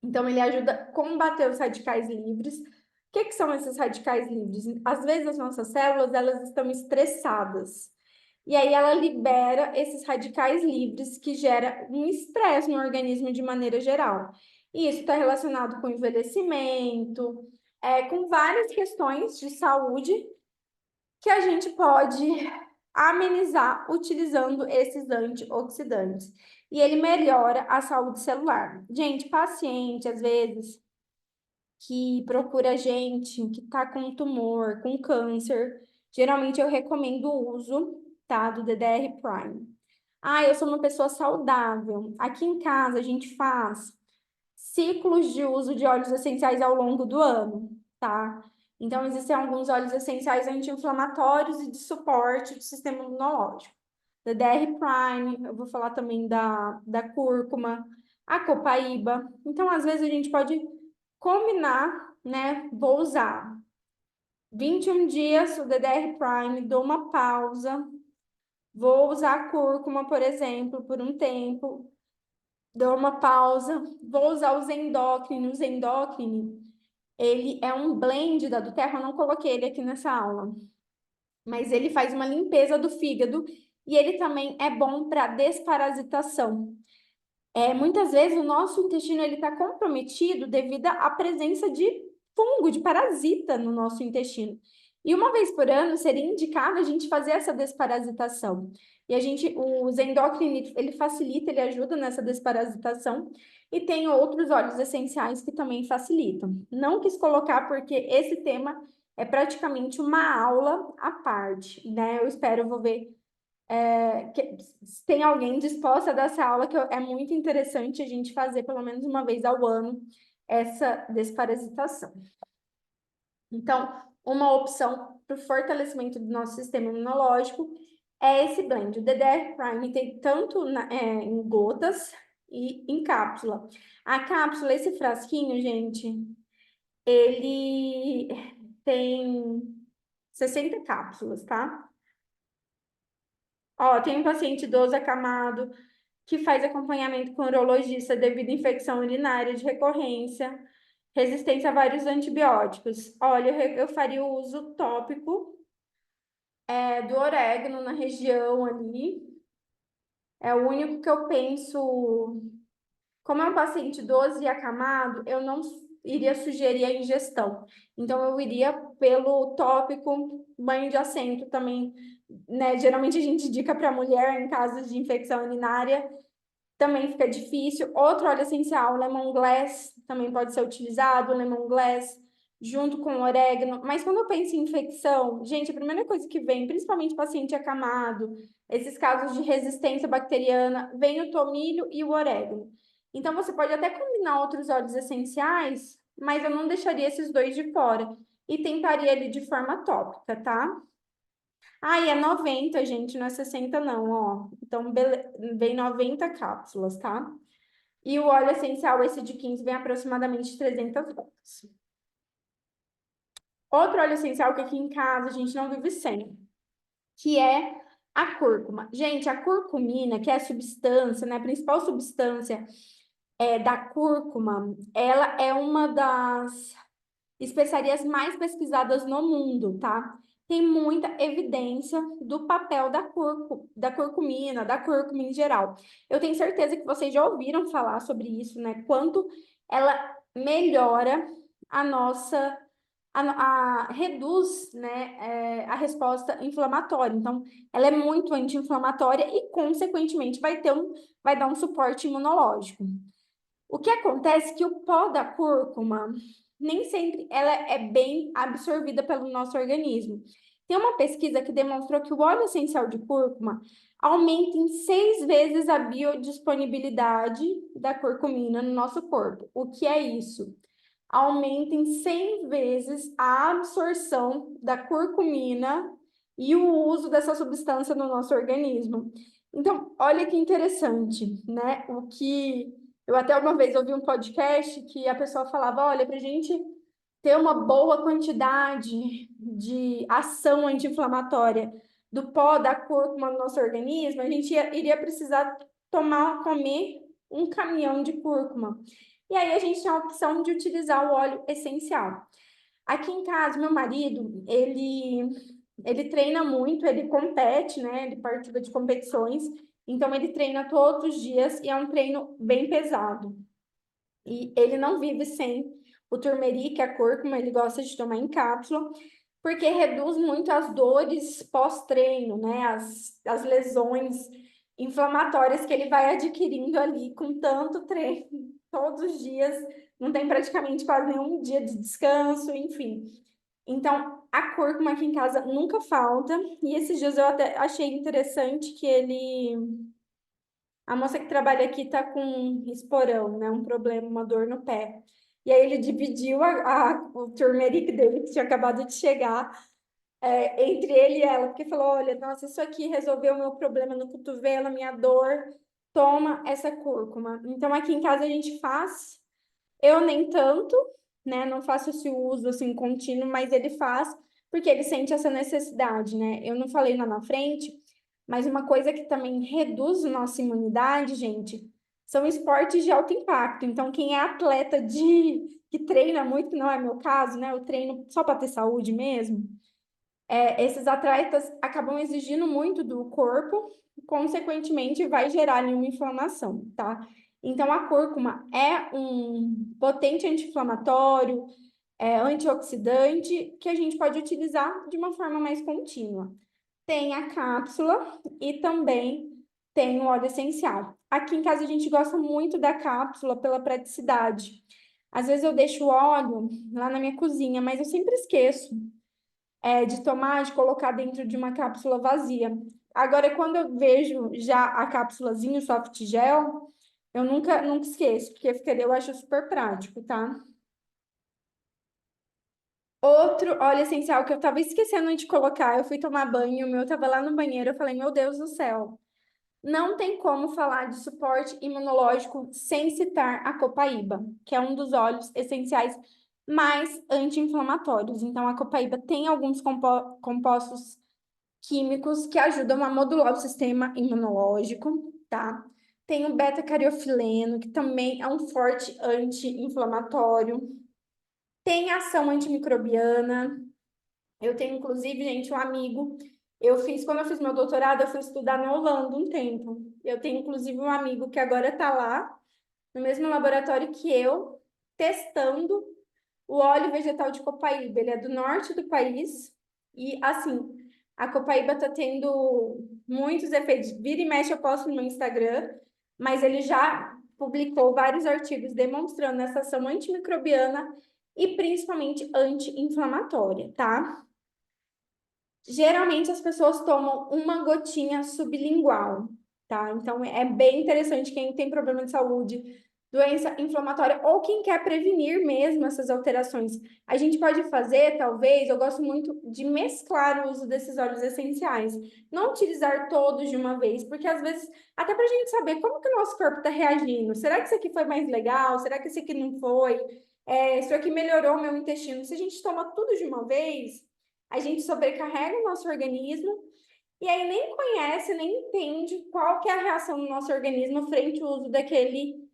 Então, ele ajuda a combater os radicais livres. O que são esses radicais livres? Às vezes, as nossas células, elas estão estressadas. E aí ela libera esses radicais livres que gera um estresse no organismo de maneira geral. E isso está relacionado com envelhecimento, com várias questões de saúde que a gente pode amenizar utilizando esses antioxidantes. E ele melhora a saúde celular. Gente, paciente, às vezes, que procura gente que está com tumor, com câncer, geralmente eu recomendo o uso, tá? Do DDR Prime. Ah, eu sou uma pessoa saudável. Aqui em casa a gente faz ciclos de uso de óleos essenciais ao longo do ano, tá? Então, existem alguns óleos essenciais anti-inflamatórios e de suporte do sistema imunológico. DDR Prime, eu vou falar também da cúrcuma, a copaíba. Então, às vezes, a gente pode combinar, né? Vou usar 21 dias o DDR Prime, dou uma pausa, vou usar a cúrcuma, por exemplo, por um tempo, dou uma pausa, vou usar os endócrinos. O endócrino, ele é um blend da do Terra, eu não coloquei ele aqui nessa aula, mas ele faz uma limpeza do fígado e ele também é bom para desparasitação. Muitas vezes o nosso intestino ele está comprometido devido à presença de fungo, de parasita no nosso intestino. E uma vez por ano seria indicado a gente fazer essa desparasitação. E o endócrino, ele facilita, ele ajuda nessa desparasitação. E tem outros óleos essenciais que também facilitam. Não quis colocar porque esse tema é praticamente uma aula à parte, né? Eu espero, eu vou ver se tem alguém disposta a dar essa aula, que é muito interessante a gente fazer pelo menos uma vez ao ano essa desparasitação. Então, uma opção para o fortalecimento do nosso sistema imunológico é esse blend. O DDR Prime tem tanto em gotas e em cápsula. A cápsula, esse frasquinho, gente, ele tem 60 cápsulas, tá? Ó, tem um paciente idoso acamado que faz acompanhamento com urologista devido à infecção urinária de recorrência, resistência a vários antibióticos. Olha, eu faria o uso tópico do orégano na região ali. É o único que eu penso. Como é um paciente idoso e acamado, eu não iria sugerir a ingestão. Então, eu iria pelo tópico, banho de assento também, né? Geralmente a gente indica para mulher em casos de infecção urinária, também fica difícil. Outro óleo essencial, lemongrass, também pode ser utilizado, lemongrass, junto com orégano. Mas quando eu penso em infecção, gente, a primeira coisa que vem, principalmente paciente acamado, esses casos de resistência bacteriana, vem o tomilho e o orégano. Então, você pode até combinar outros óleos essenciais, mas eu não deixaria esses dois de fora. E tentaria ali de forma tópica, tá? Ah, e é 90, gente, não é 60 não, ó. Então, vem 90 cápsulas, tá? E o óleo essencial, esse de 15, vem aproximadamente 300 gotas. Outro óleo essencial que aqui em casa a gente não vive sem, que é a cúrcuma. Gente, a curcumina, que é a substância, né, a principal substância da cúrcuma, ela é uma das especiarias mais pesquisadas no mundo, tá? Tem muita evidência do papel da curcumina, da cúrcuma em geral. Eu tenho certeza que vocês já ouviram falar sobre isso, né? Quanto ela melhora a nossa, reduz, né, a resposta inflamatória. Então, ela é muito anti-inflamatória e, consequentemente, vai dar um suporte imunológico. O que acontece é que o pó da cúrcuma nem sempre ela é bem absorvida pelo nosso organismo. Tem uma pesquisa que demonstrou que o óleo essencial de cúrcuma aumenta em 6 vezes a biodisponibilidade da curcumina no nosso corpo. O que é isso? Aumenta em 100 vezes a absorção da curcumina e o uso dessa substância no nosso organismo. Então, olha que interessante, né? Eu até uma vez ouvi um podcast que a pessoa falava, olha, para a gente ter uma boa quantidade de ação anti-inflamatória do pó da cúrcuma no nosso organismo, a gente iria precisar comer um caminhão de cúrcuma. E aí a gente tem a opção de utilizar o óleo essencial. Aqui em casa, meu marido, ele treina muito, ele compete, né? Ele participa de competições, então ele treina todos os dias e é um treino bem pesado. E ele não vive sem o turmeric, a cúrcuma, ele gosta de tomar em cápsula, porque reduz muito as dores pós-treino, né? As lesões inflamatórias que ele vai adquirindo ali com tanto treino, todos os dias, não tem praticamente quase nenhum dia de descanso, enfim. Então, a cúrcuma aqui em casa nunca falta. E esses dias eu até achei interessante que a moça que trabalha aqui tá com um esporão, né? Um problema, uma dor no pé. E aí ele dividiu o turmeric dele, que tinha acabado de chegar, entre ele e ela, porque falou: olha, nossa, isso aqui resolveu o meu problema no cotovelo, a minha dor. Toma essa cúrcuma. Então, aqui em casa a gente faz. Eu nem tanto, né? Não faço esse uso assim contínuo, mas ele faz porque ele sente essa necessidade, né? Eu não falei lá na frente, mas uma coisa que também reduz a nossa imunidade, gente, são esportes de alto impacto. Então, quem é atleta que treina muito, que não é meu caso, né? Eu treino só para ter saúde mesmo. Esses atletas acabam exigindo muito do corpo, consequentemente vai gerar ali uma inflamação, tá? Então, a cúrcuma é um potente anti-inflamatório, antioxidante, que a gente pode utilizar de uma forma mais contínua. Tem a cápsula e também tem o óleo essencial. Aqui em casa a gente gosta muito da cápsula pela praticidade. Às vezes eu deixo o óleo lá na minha cozinha, mas eu sempre esqueço de tomar, de colocar dentro de uma cápsula vazia. Agora, quando eu vejo já a cápsulazinha, o soft gel, eu nunca esqueço, porque eu acho super prático, tá? Outro óleo essencial que eu tava esquecendo de colocar, eu fui tomar banho, o meu tava lá no banheiro, eu falei, meu Deus do céu, não tem como falar de suporte imunológico sem citar a copaíba, que é um dos óleos essenciais mais anti-inflamatórios. Então, a copaíba tem alguns compostos químicos que ajudam a modular o sistema imunológico, tá? Tem o beta-cariofileno, que também é um forte anti-inflamatório. Tem ação antimicrobiana. Eu tenho, inclusive, gente, um amigo. Quando eu fiz meu doutorado, eu fui estudar na Holanda um tempo. Eu tenho, inclusive, um amigo que agora está lá, no mesmo laboratório que eu, testando o óleo vegetal de copaíba. Ele é do norte do país. E, assim, a copaíba está tendo muitos efeitos. Vira e mexe, eu posto no meu Instagram, mas ele já publicou vários artigos demonstrando essa ação antimicrobiana e principalmente anti-inflamatória, tá? Geralmente as pessoas tomam uma gotinha sublingual, tá? Então é bem interessante quem tem problema de saúde, doença inflamatória ou quem quer prevenir mesmo essas alterações. A gente pode fazer, talvez, eu gosto muito de mesclar o uso desses óleos essenciais, não utilizar todos de uma vez, porque às vezes, até para a gente saber como que o nosso corpo está reagindo. Será que isso aqui foi mais legal? Será que esse aqui não foi? Isso aqui melhorou o meu intestino? Se a gente toma tudo de uma vez a gente sobrecarrega o nosso organismo e aí nem conhece, nem entende qual que é a reação do nosso organismo frente ao uso daquele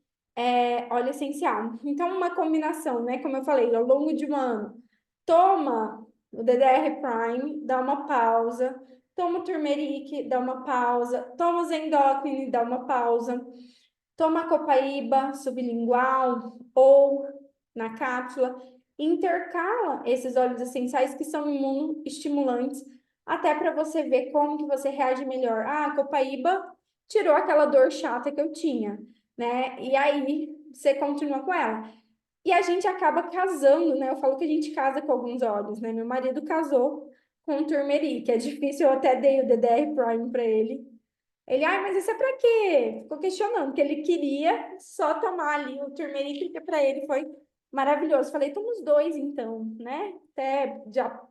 óleo essencial. Então, uma combinação, né? Como eu falei, ao longo de um ano, toma o DDR Prime, dá uma pausa, toma o Turmeric, dá uma pausa, toma o Zendocrine, dá uma pausa, toma a copaíba sublingual ou na cápsula, intercala esses óleos essenciais que são imunoestimulantes, até para você ver como que você reage melhor. Ah, a copaíba tirou aquela dor chata que eu tinha, né? E aí você continua com ela. E a gente acaba casando, né? Eu falo que a gente casa com alguns óleos, né? Meu marido casou com o turmeric, é difícil, eu até dei o DDR Prime para ele. Ele, ai, mas isso é pra quê? Ficou questionando, que ele queria só tomar ali o turmeric, que para ele foi maravilhoso. Falei, toma os dois então, né? Até já.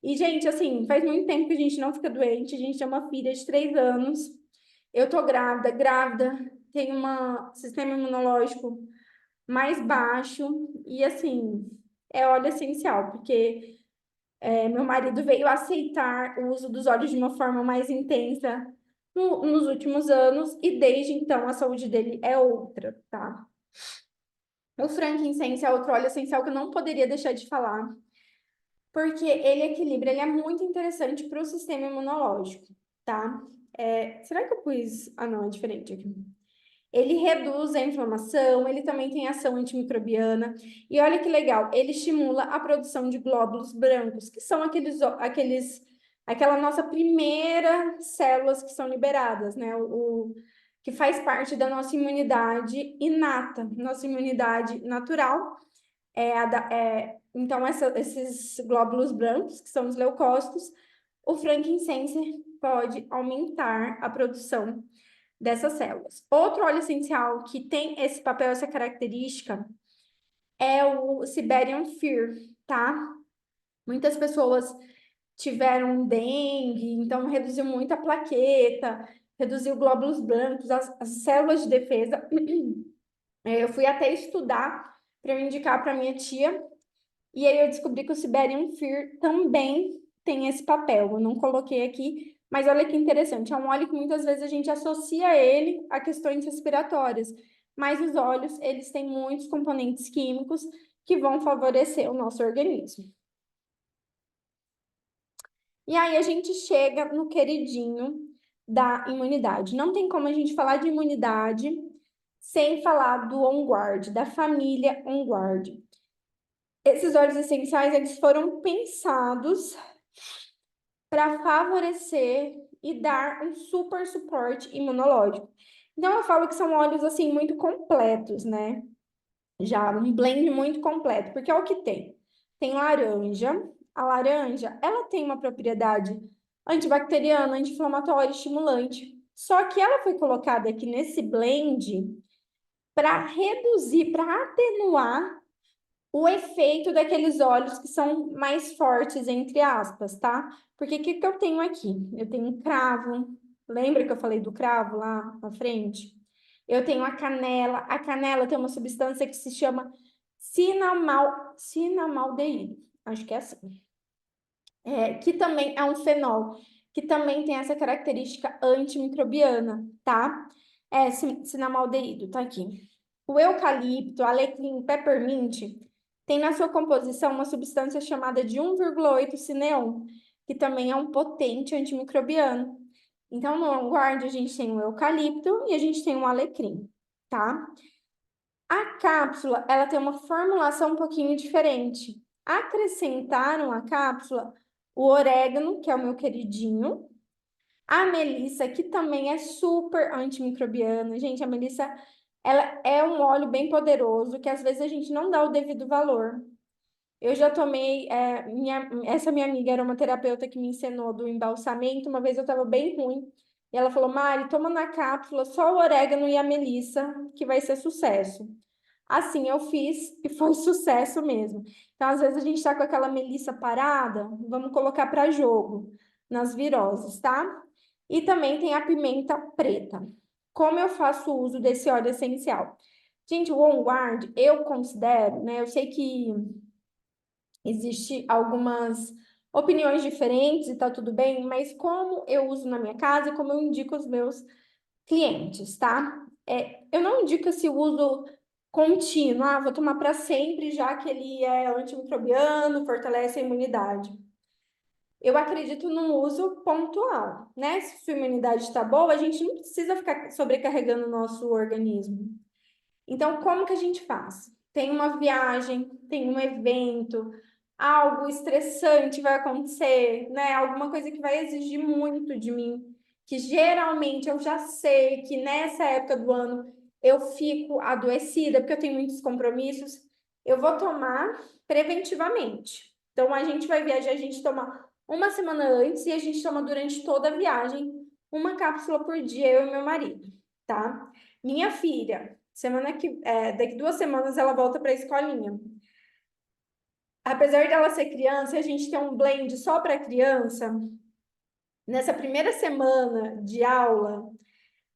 E, gente, assim, faz muito tempo que a gente não fica doente, a gente tem uma filha de 3 anos. Eu tô grávida, tenho um sistema imunológico mais baixo, e assim, é óleo essencial, porque meu marido veio aceitar o uso dos óleos de uma forma mais intensa nos últimos anos e desde então a saúde dele é outra, tá? O frankincense é outro óleo essencial que eu não poderia deixar de falar, porque ele equilibra, ele é muito interessante para o sistema imunológico, tá? Será que eu pus... Ah, não, é diferente aqui. Ele reduz a inflamação, ele também tem ação antimicrobiana. E olha que legal, ele estimula a produção de glóbulos brancos, que são aquela nossa primeira células que são liberadas, né? Que faz parte da nossa imunidade inata, nossa imunidade natural. Então, esses glóbulos brancos, que são os leucócitos, o frankincense pode aumentar a produção dessas células. Outro óleo essencial que tem esse papel, essa característica, é o Siberian Fir, tá? Muitas pessoas tiveram dengue, então reduziu muito a plaqueta, reduziu glóbulos brancos, as células de defesa. Eu fui até estudar para me indicar para minha tia, e aí eu descobri que o Siberian Fir também tem esse papel. Eu não coloquei aqui, mas olha que interessante. É um óleo que muitas vezes a gente associa ele a questões respiratórias, mas os óleos, eles têm muitos componentes químicos que vão favorecer o nosso organismo. E aí a gente chega no queridinho da imunidade. Não tem como a gente falar de imunidade sem falar do On Guard, da família On Guard. Esses óleos essenciais, eles foram pensados para favorecer e dar um super suporte imunológico. Então, eu falo que são óleos, assim, muito completos, né? Já um blend muito completo, porque é o que tem. Tem laranja. A laranja, ela tem uma propriedade antibacteriana, anti-inflamatória, estimulante. Só que ela foi colocada aqui nesse blend para reduzir, para atenuar o efeito daqueles óleos que são mais fortes, entre aspas, tá? Porque o que eu tenho aqui? Eu tenho um cravo. Lembra que eu falei do cravo lá na frente? Eu tenho a canela. A canela tem uma substância que se chama cinamaldeído. Acho que é assim. Que também é um fenol, que também tem essa característica antimicrobiana, tá? Cinamaldeído, tá aqui. O eucalipto, alecrim, peppermint tem na sua composição uma substância chamada de 1,8 cineon, que também é um potente antimicrobiano. Então, no On Guard, a gente tem o eucalipto e a gente tem o alecrim, tá? A cápsula, ela tem uma formulação um pouquinho diferente. Acrescentaram à cápsula o orégano, que é o meu queridinho, a melissa, que também é super antimicrobiana. Gente, a melissa, ela é um óleo bem poderoso, que às vezes a gente não dá o devido valor. Eu já tomei, essa minha amiga era uma terapeuta que me ensinou do embalsamento. Uma vez eu estava bem ruim, e ela falou: Mari, toma na cápsula só o orégano e a melissa, que vai ser sucesso. Assim eu fiz e foi sucesso mesmo. Então, às vezes a gente está com aquela melissa parada, vamos colocar para jogo nas viroses, tá? E também tem a pimenta preta. Como eu faço uso desse óleo essencial? Gente, o On Guard, eu considero, né? Eu sei que existe algumas opiniões diferentes e tá tudo bem, mas como eu uso na minha casa e como eu indico aos meus clientes, tá? Eu não indico esse uso contínuo, vou tomar para sempre, já que ele é antimicrobiano, fortalece a imunidade. Eu acredito num uso pontual, né? Se sua imunidade está boa, a gente não precisa ficar sobrecarregando o nosso organismo. Então, como que a gente faz? Tem uma viagem, tem um evento, algo estressante vai acontecer, né? Alguma coisa que vai exigir muito de mim, que geralmente eu já sei que nessa época do ano eu fico adoecida, porque eu tenho muitos compromissos, eu vou tomar preventivamente. Então, a gente vai viajar, a gente toma uma semana antes e a gente toma durante toda a viagem uma cápsula por dia, eu e meu marido, tá? Minha filha, daqui 2 semanas ela volta para a escolinha. Apesar dela ser criança, a gente tem um blend só para criança. Nessa primeira semana de aula,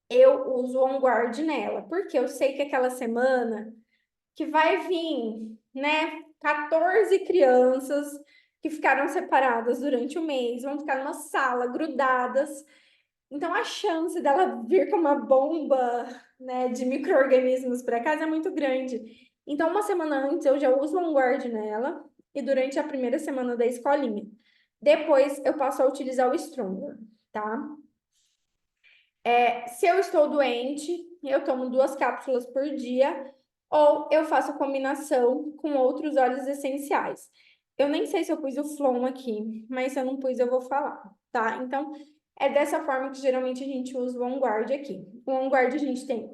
eu uso o On Guard nela, porque eu sei que aquela semana que vai vir, né, 14 crianças que ficaram separadas durante o mês, vão ficar numa sala grudadas. Então, a chance dela vir com uma bomba, né, de micro-organismos para casa é muito grande. Então, uma semana antes, eu já uso um guard nela e durante a primeira semana da escolinha. Depois, eu passo a utilizar o Stronger, tá? Se eu estou doente, eu tomo 2 cápsulas por dia ou eu faço combinação com outros óleos essenciais. Eu nem sei se eu pus o Flon aqui, mas se eu não pus, eu vou falar, tá? Então, é dessa forma que geralmente a gente usa o On Guard aqui. O On Guard a gente tem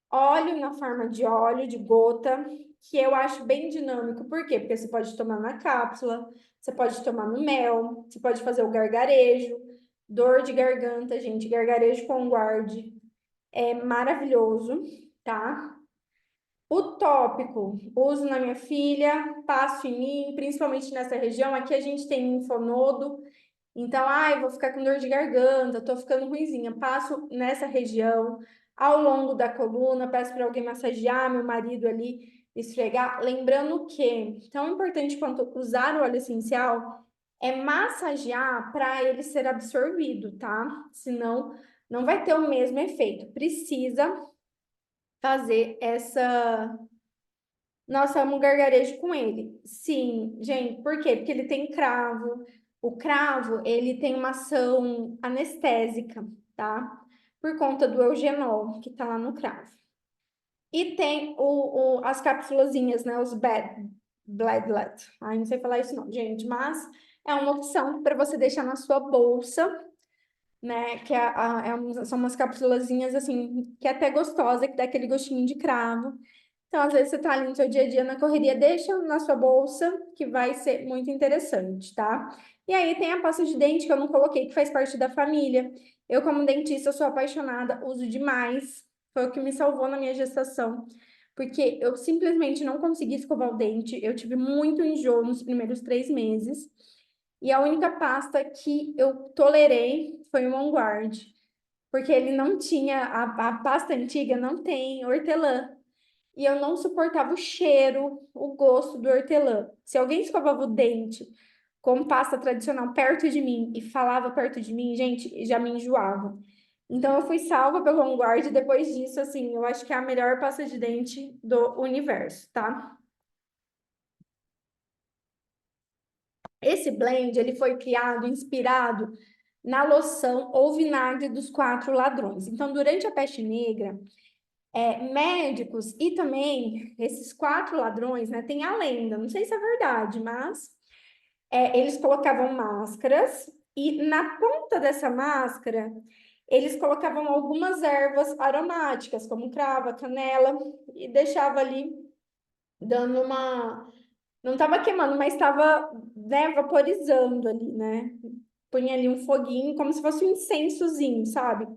óleo na forma de óleo, de gota. que eu acho bem dinâmico. Por quê? Porque você pode tomar na cápsula, você pode tomar no mel, você pode fazer o gargarejo, dor de garganta, gente, gargarejo com guarde é maravilhoso, tá? O tópico, uso na minha filha, passo em mim, principalmente nessa região. Aqui a gente tem linfonodo, então, ai, vou ficar com dor de garganta, tô ficando ruinzinha. Passo nessa região, ao longo da coluna, peço para alguém massagear, meu marido ali esfregar. Lembrando que, tão importante quanto usar o óleo essencial, é massagear para ele ser absorvido, tá? Senão, não vai ter o mesmo efeito. Precisa fazer essa. Nossa, amo gargarejo com ele. Sim, gente, por quê? Porque ele tem cravo. O cravo, ele tem uma ação anestésica, tá? Por conta do eugenol que tá lá no cravo. E tem as capsulazinhas, né? Os Bladlet. Ai, não sei falar isso não, gente, mas é uma opção para você deixar na sua bolsa, né? Que são umas capsulazinhas assim, que é até gostosa, que dá aquele gostinho de cravo. Então, às vezes, você tá ali no seu dia a dia na correria, deixa na sua bolsa, que vai ser muito interessante, tá? E aí tem a pasta de dente que eu não coloquei, que faz parte da família. Eu, como dentista, sou apaixonada, uso demais. Foi o que me salvou na minha gestação, porque eu simplesmente não consegui escovar o dente. Eu tive muito enjoo nos primeiros 3 meses. E a única pasta que eu tolerei foi o On Guard, porque ele não tinha, a pasta antiga não tem hortelã. E eu não suportava o cheiro, o gosto do hortelã. Se alguém escovava o dente com pasta tradicional perto de mim e falava perto de mim, gente, já me enjoava. Então eu fui salva pelo On Guard e depois disso, assim, eu acho que é a melhor pasta de dente do universo, tá? Esse blend, ele foi criado, inspirado na loção ou vinagre dos 4 ladrões. Então, durante a peste negra, médicos e também esses 4 ladrões, né? Tem a lenda, não sei se é verdade, mas eles colocavam máscaras e na ponta dessa máscara eles colocavam algumas ervas aromáticas, como cravo, canela, e deixava ali dando uma. Não estava queimando, mas estava, né, vaporizando ali, né? Punha ali um foguinho, como se fosse um incensozinho, sabe?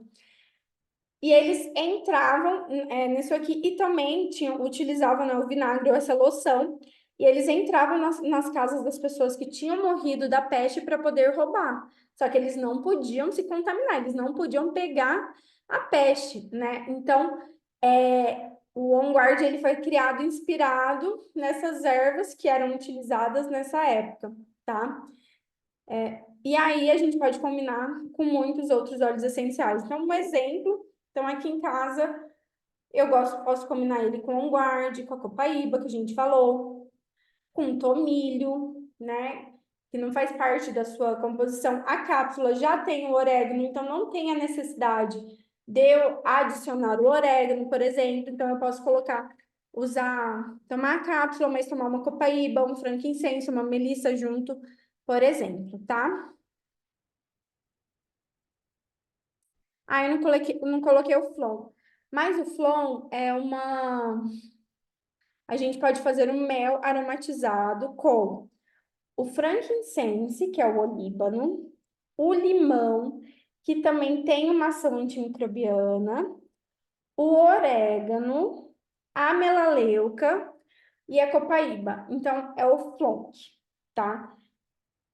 E eles entravam nisso aqui e também utilizavam, né, o vinagre ou essa loção. E eles entravam nas casas das pessoas que tinham morrido da peste para poder roubar. Só que eles não podiam se contaminar, eles não podiam pegar a peste, né? Então, o On Guard ele foi criado inspirado nessas ervas que eram utilizadas nessa época, tá? E aí a gente pode combinar com muitos outros óleos essenciais. Então, um exemplo, então aqui em casa eu posso combinar ele com o guarde, com a copaíba, que a gente falou, com tomilho, né? Que não faz parte da sua composição. A cápsula já tem o orégano, então não tem a necessidade de eu adicionar o orégano, por exemplo. Então eu posso tomar a cápsula, mas tomar uma copaíba, um frankincenso, uma melissa junto, por exemplo, tá? Ah, eu não coloquei o Flon. Mas o Flon é uma. A gente pode fazer um mel aromatizado com o frankincense, que é o olíbano, o limão, que também tem uma ação antimicrobiana, o orégano, a melaleuca e a copaíba. Então, é o Flon, tá?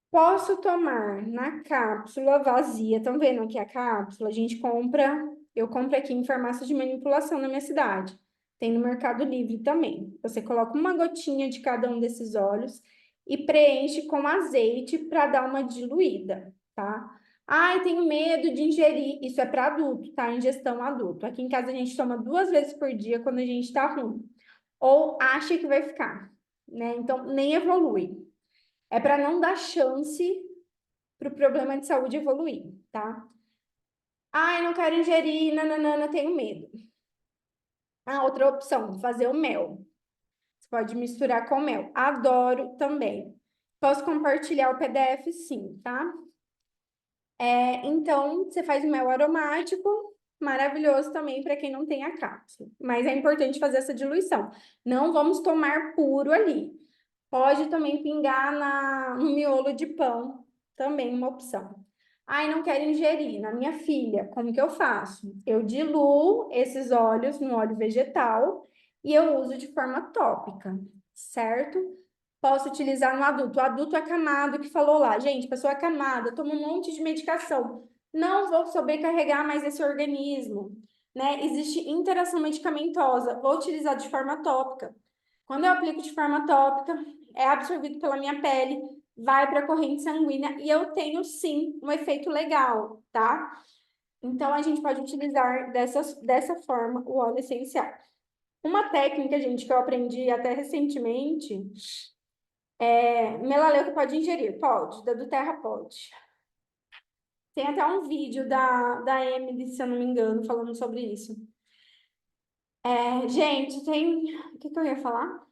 Posso tomar na cápsula vazia. Estão vendo aqui a cápsula? A gente compra, eu compro aqui em farmácia de manipulação na minha cidade. Tem no Mercado Livre também. Você coloca uma gotinha de cada um desses óleos e preenche com azeite para dar uma diluída, tá? Ai, tenho medo de ingerir. Isso é para adulto, tá? Ingestão adulto. Aqui em casa a gente toma 2 vezes por dia quando a gente tá ruim. Ou acha que vai ficar, né? Então, nem evolui. É para não dar chance para o problema de saúde evoluir, tá? Ai, não quero ingerir, nananana, tenho medo. Ah, outra opção, fazer o mel. Você pode misturar com mel. Adoro também. Posso compartilhar o PDF? Sim, tá? Então, você faz o mel aromático, maravilhoso também para quem não tem a cápsula. Mas é importante fazer essa diluição. Não vamos tomar puro ali. Pode também pingar no miolo de pão, também uma opção. Ai, não quero ingerir. Na minha filha, como que eu faço? Eu diluo esses óleos no óleo vegetal e eu uso de forma tópica, certo? Posso utilizar no adulto. O adulto acamado que falou lá, gente, pessoa acamada, toma um monte de medicação. Não vou sobrecarregar mais esse organismo, né? Existe interação medicamentosa. Vou utilizar de forma tópica. Quando eu aplico de forma tópica, é absorvido pela minha pele, vai para a corrente sanguínea e eu tenho sim um efeito legal, tá? Então a gente pode utilizar dessa forma o óleo essencial. Uma técnica, gente, que eu aprendi até recentemente melaleuca pode ingerir? Pode, da do Terra pode. Tem até um vídeo da Emily, se eu não me engano, falando sobre isso. Gente, tem. O que eu ia falar?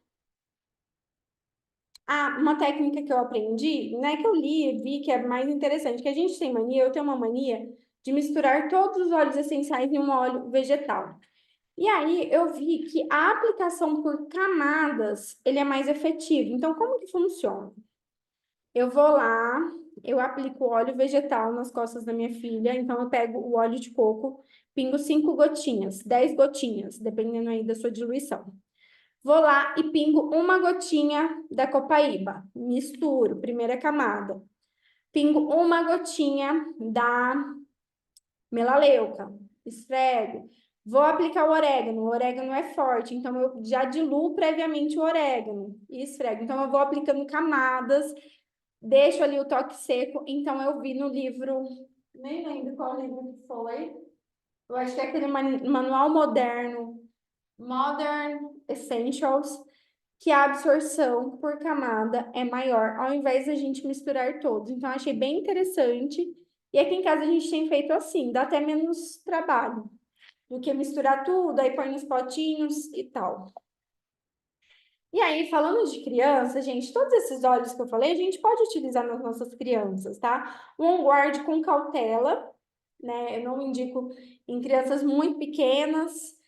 Ah, uma técnica que eu aprendi, né, que eu li, vi que é mais interessante, que a gente tem mania, eu tenho uma mania de misturar todos os óleos essenciais em um óleo vegetal. E aí eu vi que a aplicação por camadas, ele é mais efetivo. Então, como que funciona? Eu vou lá, eu aplico óleo vegetal nas costas da minha filha, então eu pego o óleo de coco, pingo 5 gotinhas, 10 gotinhas, dependendo aí da sua diluição. Vou lá e pingo uma gotinha da copaíba. Misturo, primeira camada. Pingo uma gotinha da melaleuca. Esfrego. Vou aplicar o orégano. O orégano é forte, então eu já diluo previamente o orégano e esfrego. Então eu vou aplicando camadas, deixo ali o toque seco. Então eu vi no livro, nem lembro qual livro que foi. Eu acho que é aquele manual moderno, Modern Essentials, que a absorção por camada é maior, ao invés da gente misturar todos. Então, achei bem interessante. E aqui em casa a gente tem feito assim, dá até menos trabalho do que misturar tudo, aí põe nos potinhos e tal. E aí, falando de criança, gente, todos esses óleos que eu falei, a gente pode utilizar nas nossas crianças, tá? O On Guard com cautela, né? Eu não indico em crianças muito pequenas,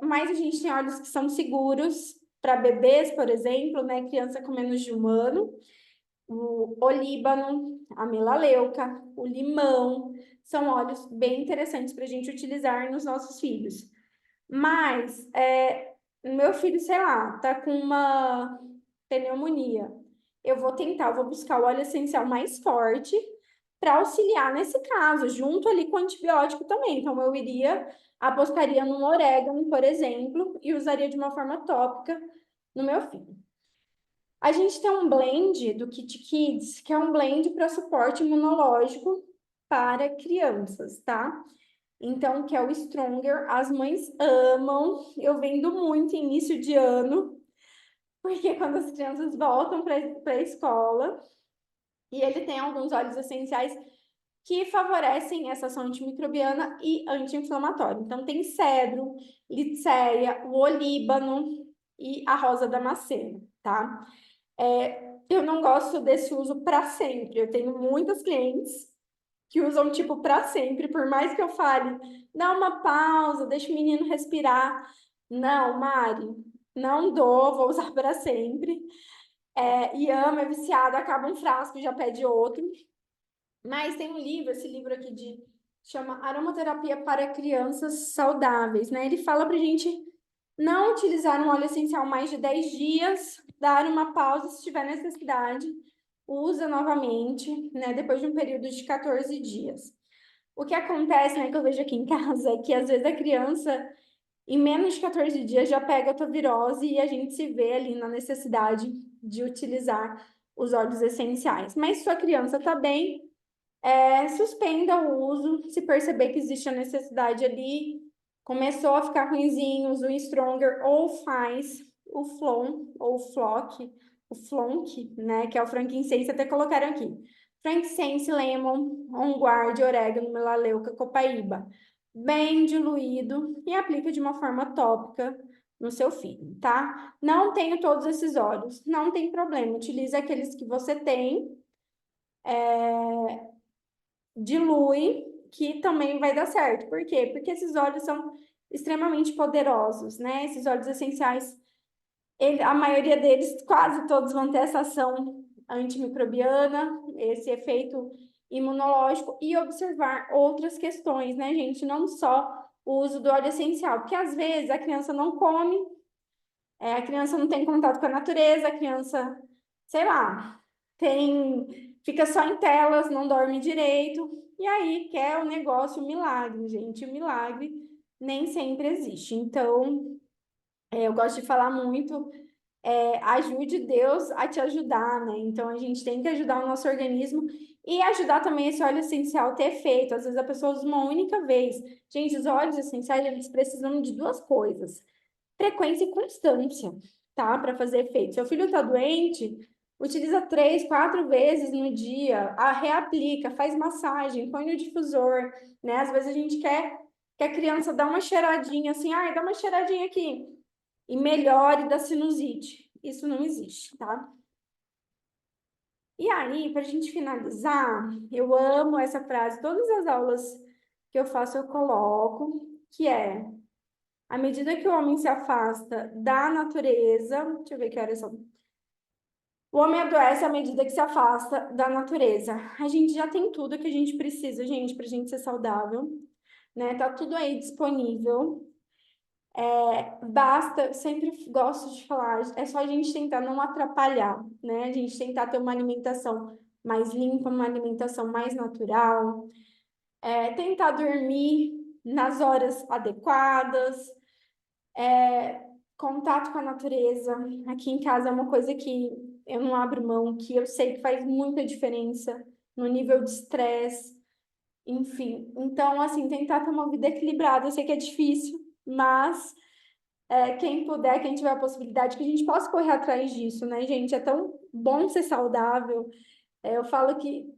mas a gente tem óleos que são seguros para bebês, por exemplo, né? Criança com menos de 1 ano. O olíbano, a melaleuca, o limão, são óleos bem interessantes para a gente utilizar nos nossos filhos. Mas, meu filho, sei lá, tá com uma pneumonia. Eu vou buscar o óleo essencial mais forte para auxiliar nesse caso, junto ali com o antibiótico também. Então, apostaria no orégano, por exemplo, e usaria de uma forma tópica no meu filho. A gente tem um blend do Kit Kids, que é um blend para suporte imunológico para crianças, tá? Então, que é o Stronger, as mães amam. Eu vendo muito em início de ano, porque quando as crianças voltam para a escola, e ele tem alguns óleos essenciais que favorecem essa ação antimicrobiana e anti-inflamatória. Então, tem cedro, liceia, o olíbano e a rosa damascena, tá? Eu não gosto desse uso para sempre. Eu tenho muitas clientes que usam tipo para sempre, por mais que eu fale, dá uma pausa, deixa o menino respirar. Não, Mari, não dou, vou usar para sempre. E ama, é viciado, acaba um frasco e já pede outro. Mas tem um livro, esse livro aqui chama Aromaterapia para Crianças Saudáveis, né? Ele fala pra gente não utilizar um óleo essencial mais de 10 dias, dar uma pausa se tiver necessidade, usa novamente, né? Depois de um período de 14 dias. O que acontece, né, que eu vejo aqui em casa, é que às vezes a criança, em menos de 14 dias, já pega a atovirose e a gente se vê ali na necessidade de utilizar os óleos essenciais. Mas se sua criança está bem, suspenda o uso, se perceber que existe a necessidade ali, começou a ficar ruinzinho, usa o Stronger ou faz o Flon, ou o Flonk, né, que é o frankincense, até colocaram aqui. Frankincense, lemon, on guard, orégano, melaleuca, copaíba. Bem diluído e aplica de uma forma tópica no seu filho, tá? Não tenho todos esses óleos, não tem problema, utilize aqueles que você tem, dilui que também vai dar certo. Por quê? Porque esses óleos são extremamente poderosos, né? Esses óleos essenciais, a maioria deles, quase todos vão ter essa ação antimicrobiana, esse efeito imunológico e observar outras questões, né, gente? Não só o uso do óleo essencial, porque às vezes a criança não come, a criança não tem contato com a natureza, a criança, sei lá, fica só em telas, não dorme direito, e aí quer o negócio, o milagre, gente. O milagre nem sempre existe. Então, eu gosto de falar muito, ajude Deus a te ajudar, né? Então a gente tem que ajudar o nosso organismo e ajudar também esse óleo essencial a ter efeito. Às vezes a pessoa usa uma única vez. Gente, os óleos essenciais, eles precisam de duas coisas: frequência e constância, tá? Para fazer efeito. Seu filho tá doente, utiliza 3, 4 vezes no dia, reaplica, faz massagem, põe no difusor, né? Às vezes a gente quer que a criança dá uma cheiradinha assim, ai, dá uma cheiradinha aqui e melhore da sinusite. Isso não existe, tá? E aí, para a gente finalizar, eu amo essa frase, todas as aulas que eu faço eu coloco, que é: à medida que o homem se afasta da natureza, deixa eu ver que horas são. O homem adoece à medida que se afasta da natureza. A gente já tem tudo que a gente precisa, gente, para a gente ser saudável, né? Tá tudo aí disponível. Basta, eu sempre gosto de falar, é só a gente tentar não atrapalhar, né? A gente tentar ter uma alimentação mais limpa, uma alimentação mais natural, tentar dormir nas horas adequadas, contato com a natureza. Aqui em casa é uma coisa que eu não abro mão, que eu sei que faz muita diferença no nível de estresse, enfim. Então, assim, tentar ter uma vida equilibrada, eu sei que é difícil, mas quem puder, quem tiver a possibilidade, que a gente possa correr atrás disso, né, gente? É tão bom ser saudável. Eu falo que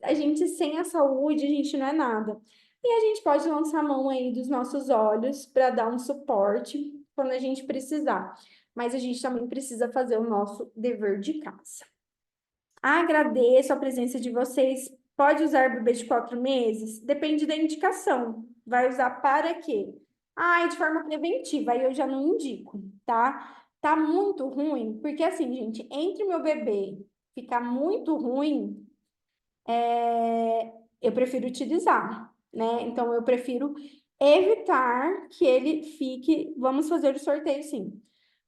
a gente sem a saúde, a gente não é nada. E a gente pode lançar a mão aí dos nossos olhos para dar um suporte quando a gente precisar. Mas a gente também precisa fazer o nosso dever de casa. Agradeço a presença de vocês. Pode usar bebê de 4 meses? Depende da indicação. Vai usar para quê? Ah, de forma preventiva, aí eu já não indico, tá? Tá muito ruim, porque assim, gente, entre o meu bebê ficar muito ruim, eu prefiro utilizar, né? Então, eu prefiro evitar que ele fique. Vamos fazer o sorteio, sim.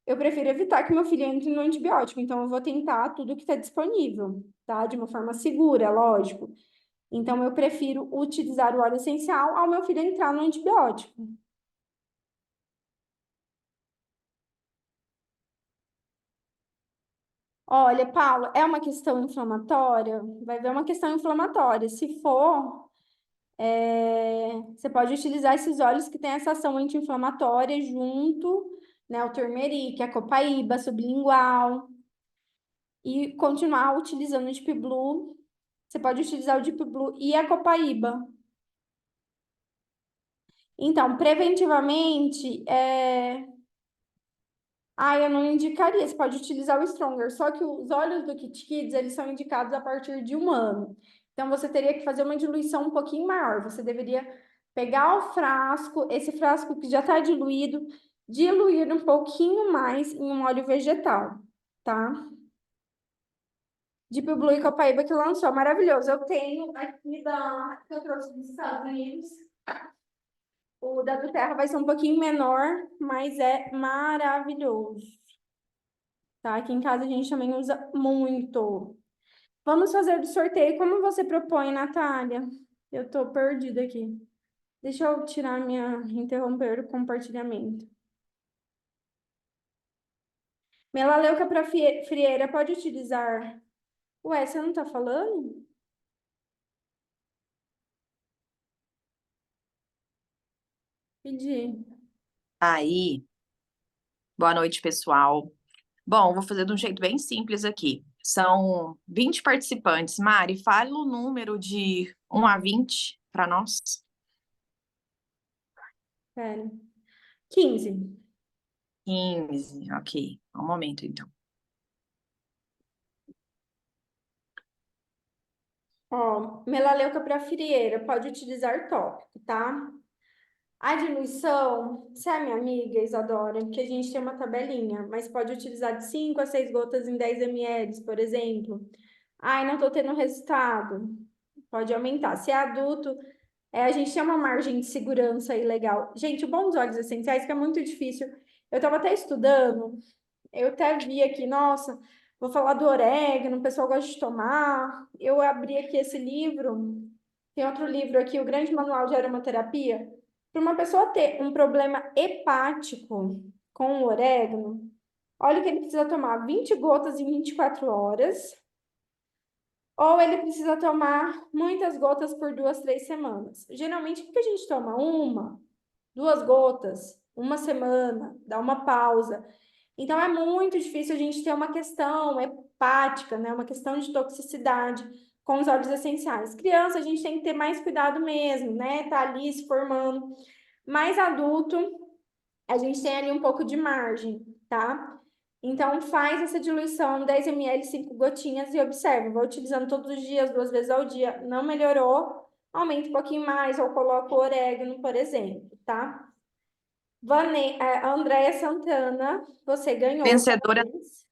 Eu prefiro evitar que meu filho entre no antibiótico, então eu vou tentar tudo que está disponível, tá? De uma forma segura, lógico. Então, eu prefiro utilizar o óleo essencial ao meu filho entrar no antibiótico. Olha, Paulo, é uma questão inflamatória? Vai ver uma questão inflamatória. Se for, você pode utilizar esses óleos que têm essa ação anti-inflamatória junto, né? O turmeric, a copaíba sublingual e continuar utilizando o Deep Blue. Você pode utilizar o Deep Blue e a copaíba. Então, preventivamente, eu não indicaria. Você pode utilizar o Stronger, só que os óleos do Kit Kids, eles são indicados a partir de 1 ano. Então, você teria que fazer uma diluição um pouquinho maior. Você deveria pegar o frasco, esse frasco que já está diluído, diluir um pouquinho mais em um óleo vegetal, tá? Deep Blue e Copaíba que lançou, maravilhoso. Eu tenho aqui que eu trouxe dos Estados Unidos. O da do Terra vai ser um pouquinho menor, mas é maravilhoso, tá? Aqui em casa a gente também usa muito. Vamos fazer do sorteio. Como você propõe, Natália? Eu tô perdida aqui. Deixa eu tirar interromper o compartilhamento. Melaleuca para frieira, pode utilizar. Ué, você não tá falando? Pedi. Aí, boa noite, pessoal. Bom, vou fazer de um jeito bem simples aqui. São 20 participantes. Mari, fale o número de 1 a 20 para nós. Pera. 15. 15, ok. Um momento, então. Ó, melaleuca para frieira, pode utilizar tópico, tá? A diluição, você é minha amiga, Isadora, que a gente tem uma tabelinha, mas pode utilizar de 5 a 6 gotas em 10 ml, por exemplo. Ai, não tô tendo resultado. Pode aumentar. Se é adulto, a gente tem uma margem de segurança aí legal. Gente, o bom dos óleos essenciais é que é muito difícil. Eu tava até estudando, eu até vi aqui, nossa, vou falar do orégano, o pessoal gosta de tomar. Eu abri aqui esse livro, tem outro livro aqui, o Grande Manual de Aromaterapia. Para uma pessoa ter um problema hepático com o orégano, olha o que ele precisa tomar: 20 gotas em 24 horas, ou ele precisa tomar muitas gotas por 2, 3 semanas. Geralmente, o que a gente toma? 1, 2 gotas, uma semana, dá uma pausa. Então, é muito difícil a gente ter uma questão hepática, né? Uma questão de toxicidade com os óleos essenciais. Criança, a gente tem que ter mais cuidado mesmo, né? Tá ali se formando. Mais adulto, a gente tem ali um pouco de margem, tá? Então, faz essa diluição, 10 ml, 5 gotinhas, e observa. Vou utilizando todos os dias, 2 vezes ao dia. Não melhorou? Aumenta um pouquinho mais, ou coloca o orégano, por exemplo, tá? Andréia Santana, você ganhou. Vencedora, Parabéns.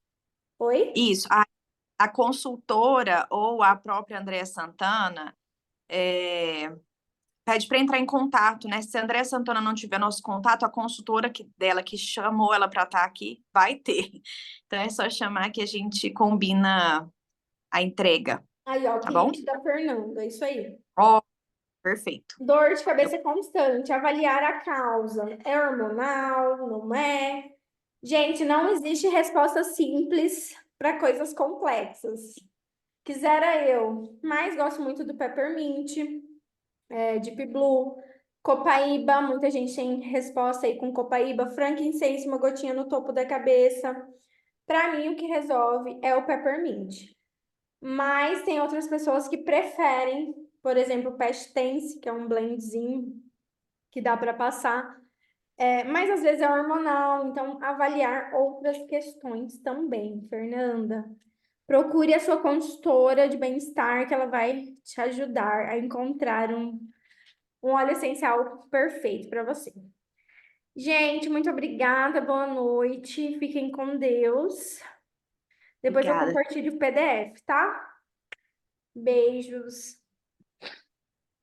Oi? isso. A consultora ou a própria Andréa Santana é, pede para entrar em contato, né? Se a Andréa Santana não tiver nosso contato, a consultora dela que chamou ela para estar aqui vai ter. Então é só chamar que a gente combina a entrega, Aí, ó, tá bom? cliente da Fernanda, é isso aí. Ó, perfeito. Dor de Eu- cabeça constante, avaliar a causa. É hormonal? Não é? Gente, não existe resposta simples para coisas complexas. Quisera eu, mas gosto muito do Peppermint, Deep Blue, Copaíba. Muita gente tem resposta aí com Copaíba, frankincense, uma gotinha no topo da cabeça. Para mim, o que resolve é o Peppermint. Mas tem outras pessoas que preferem, por exemplo, o Past Tense, que é um blendzinho que dá para passar. Mas às vezes é hormonal, então avaliar outras questões também, Fernanda. Procure a sua consultora de bem-estar, que ela vai te ajudar a encontrar um óleo essencial perfeito para você. Gente, muito obrigada, boa noite, fiquem com Deus. Depois eu Obrigada. compartilho o PDF, tá? Beijos.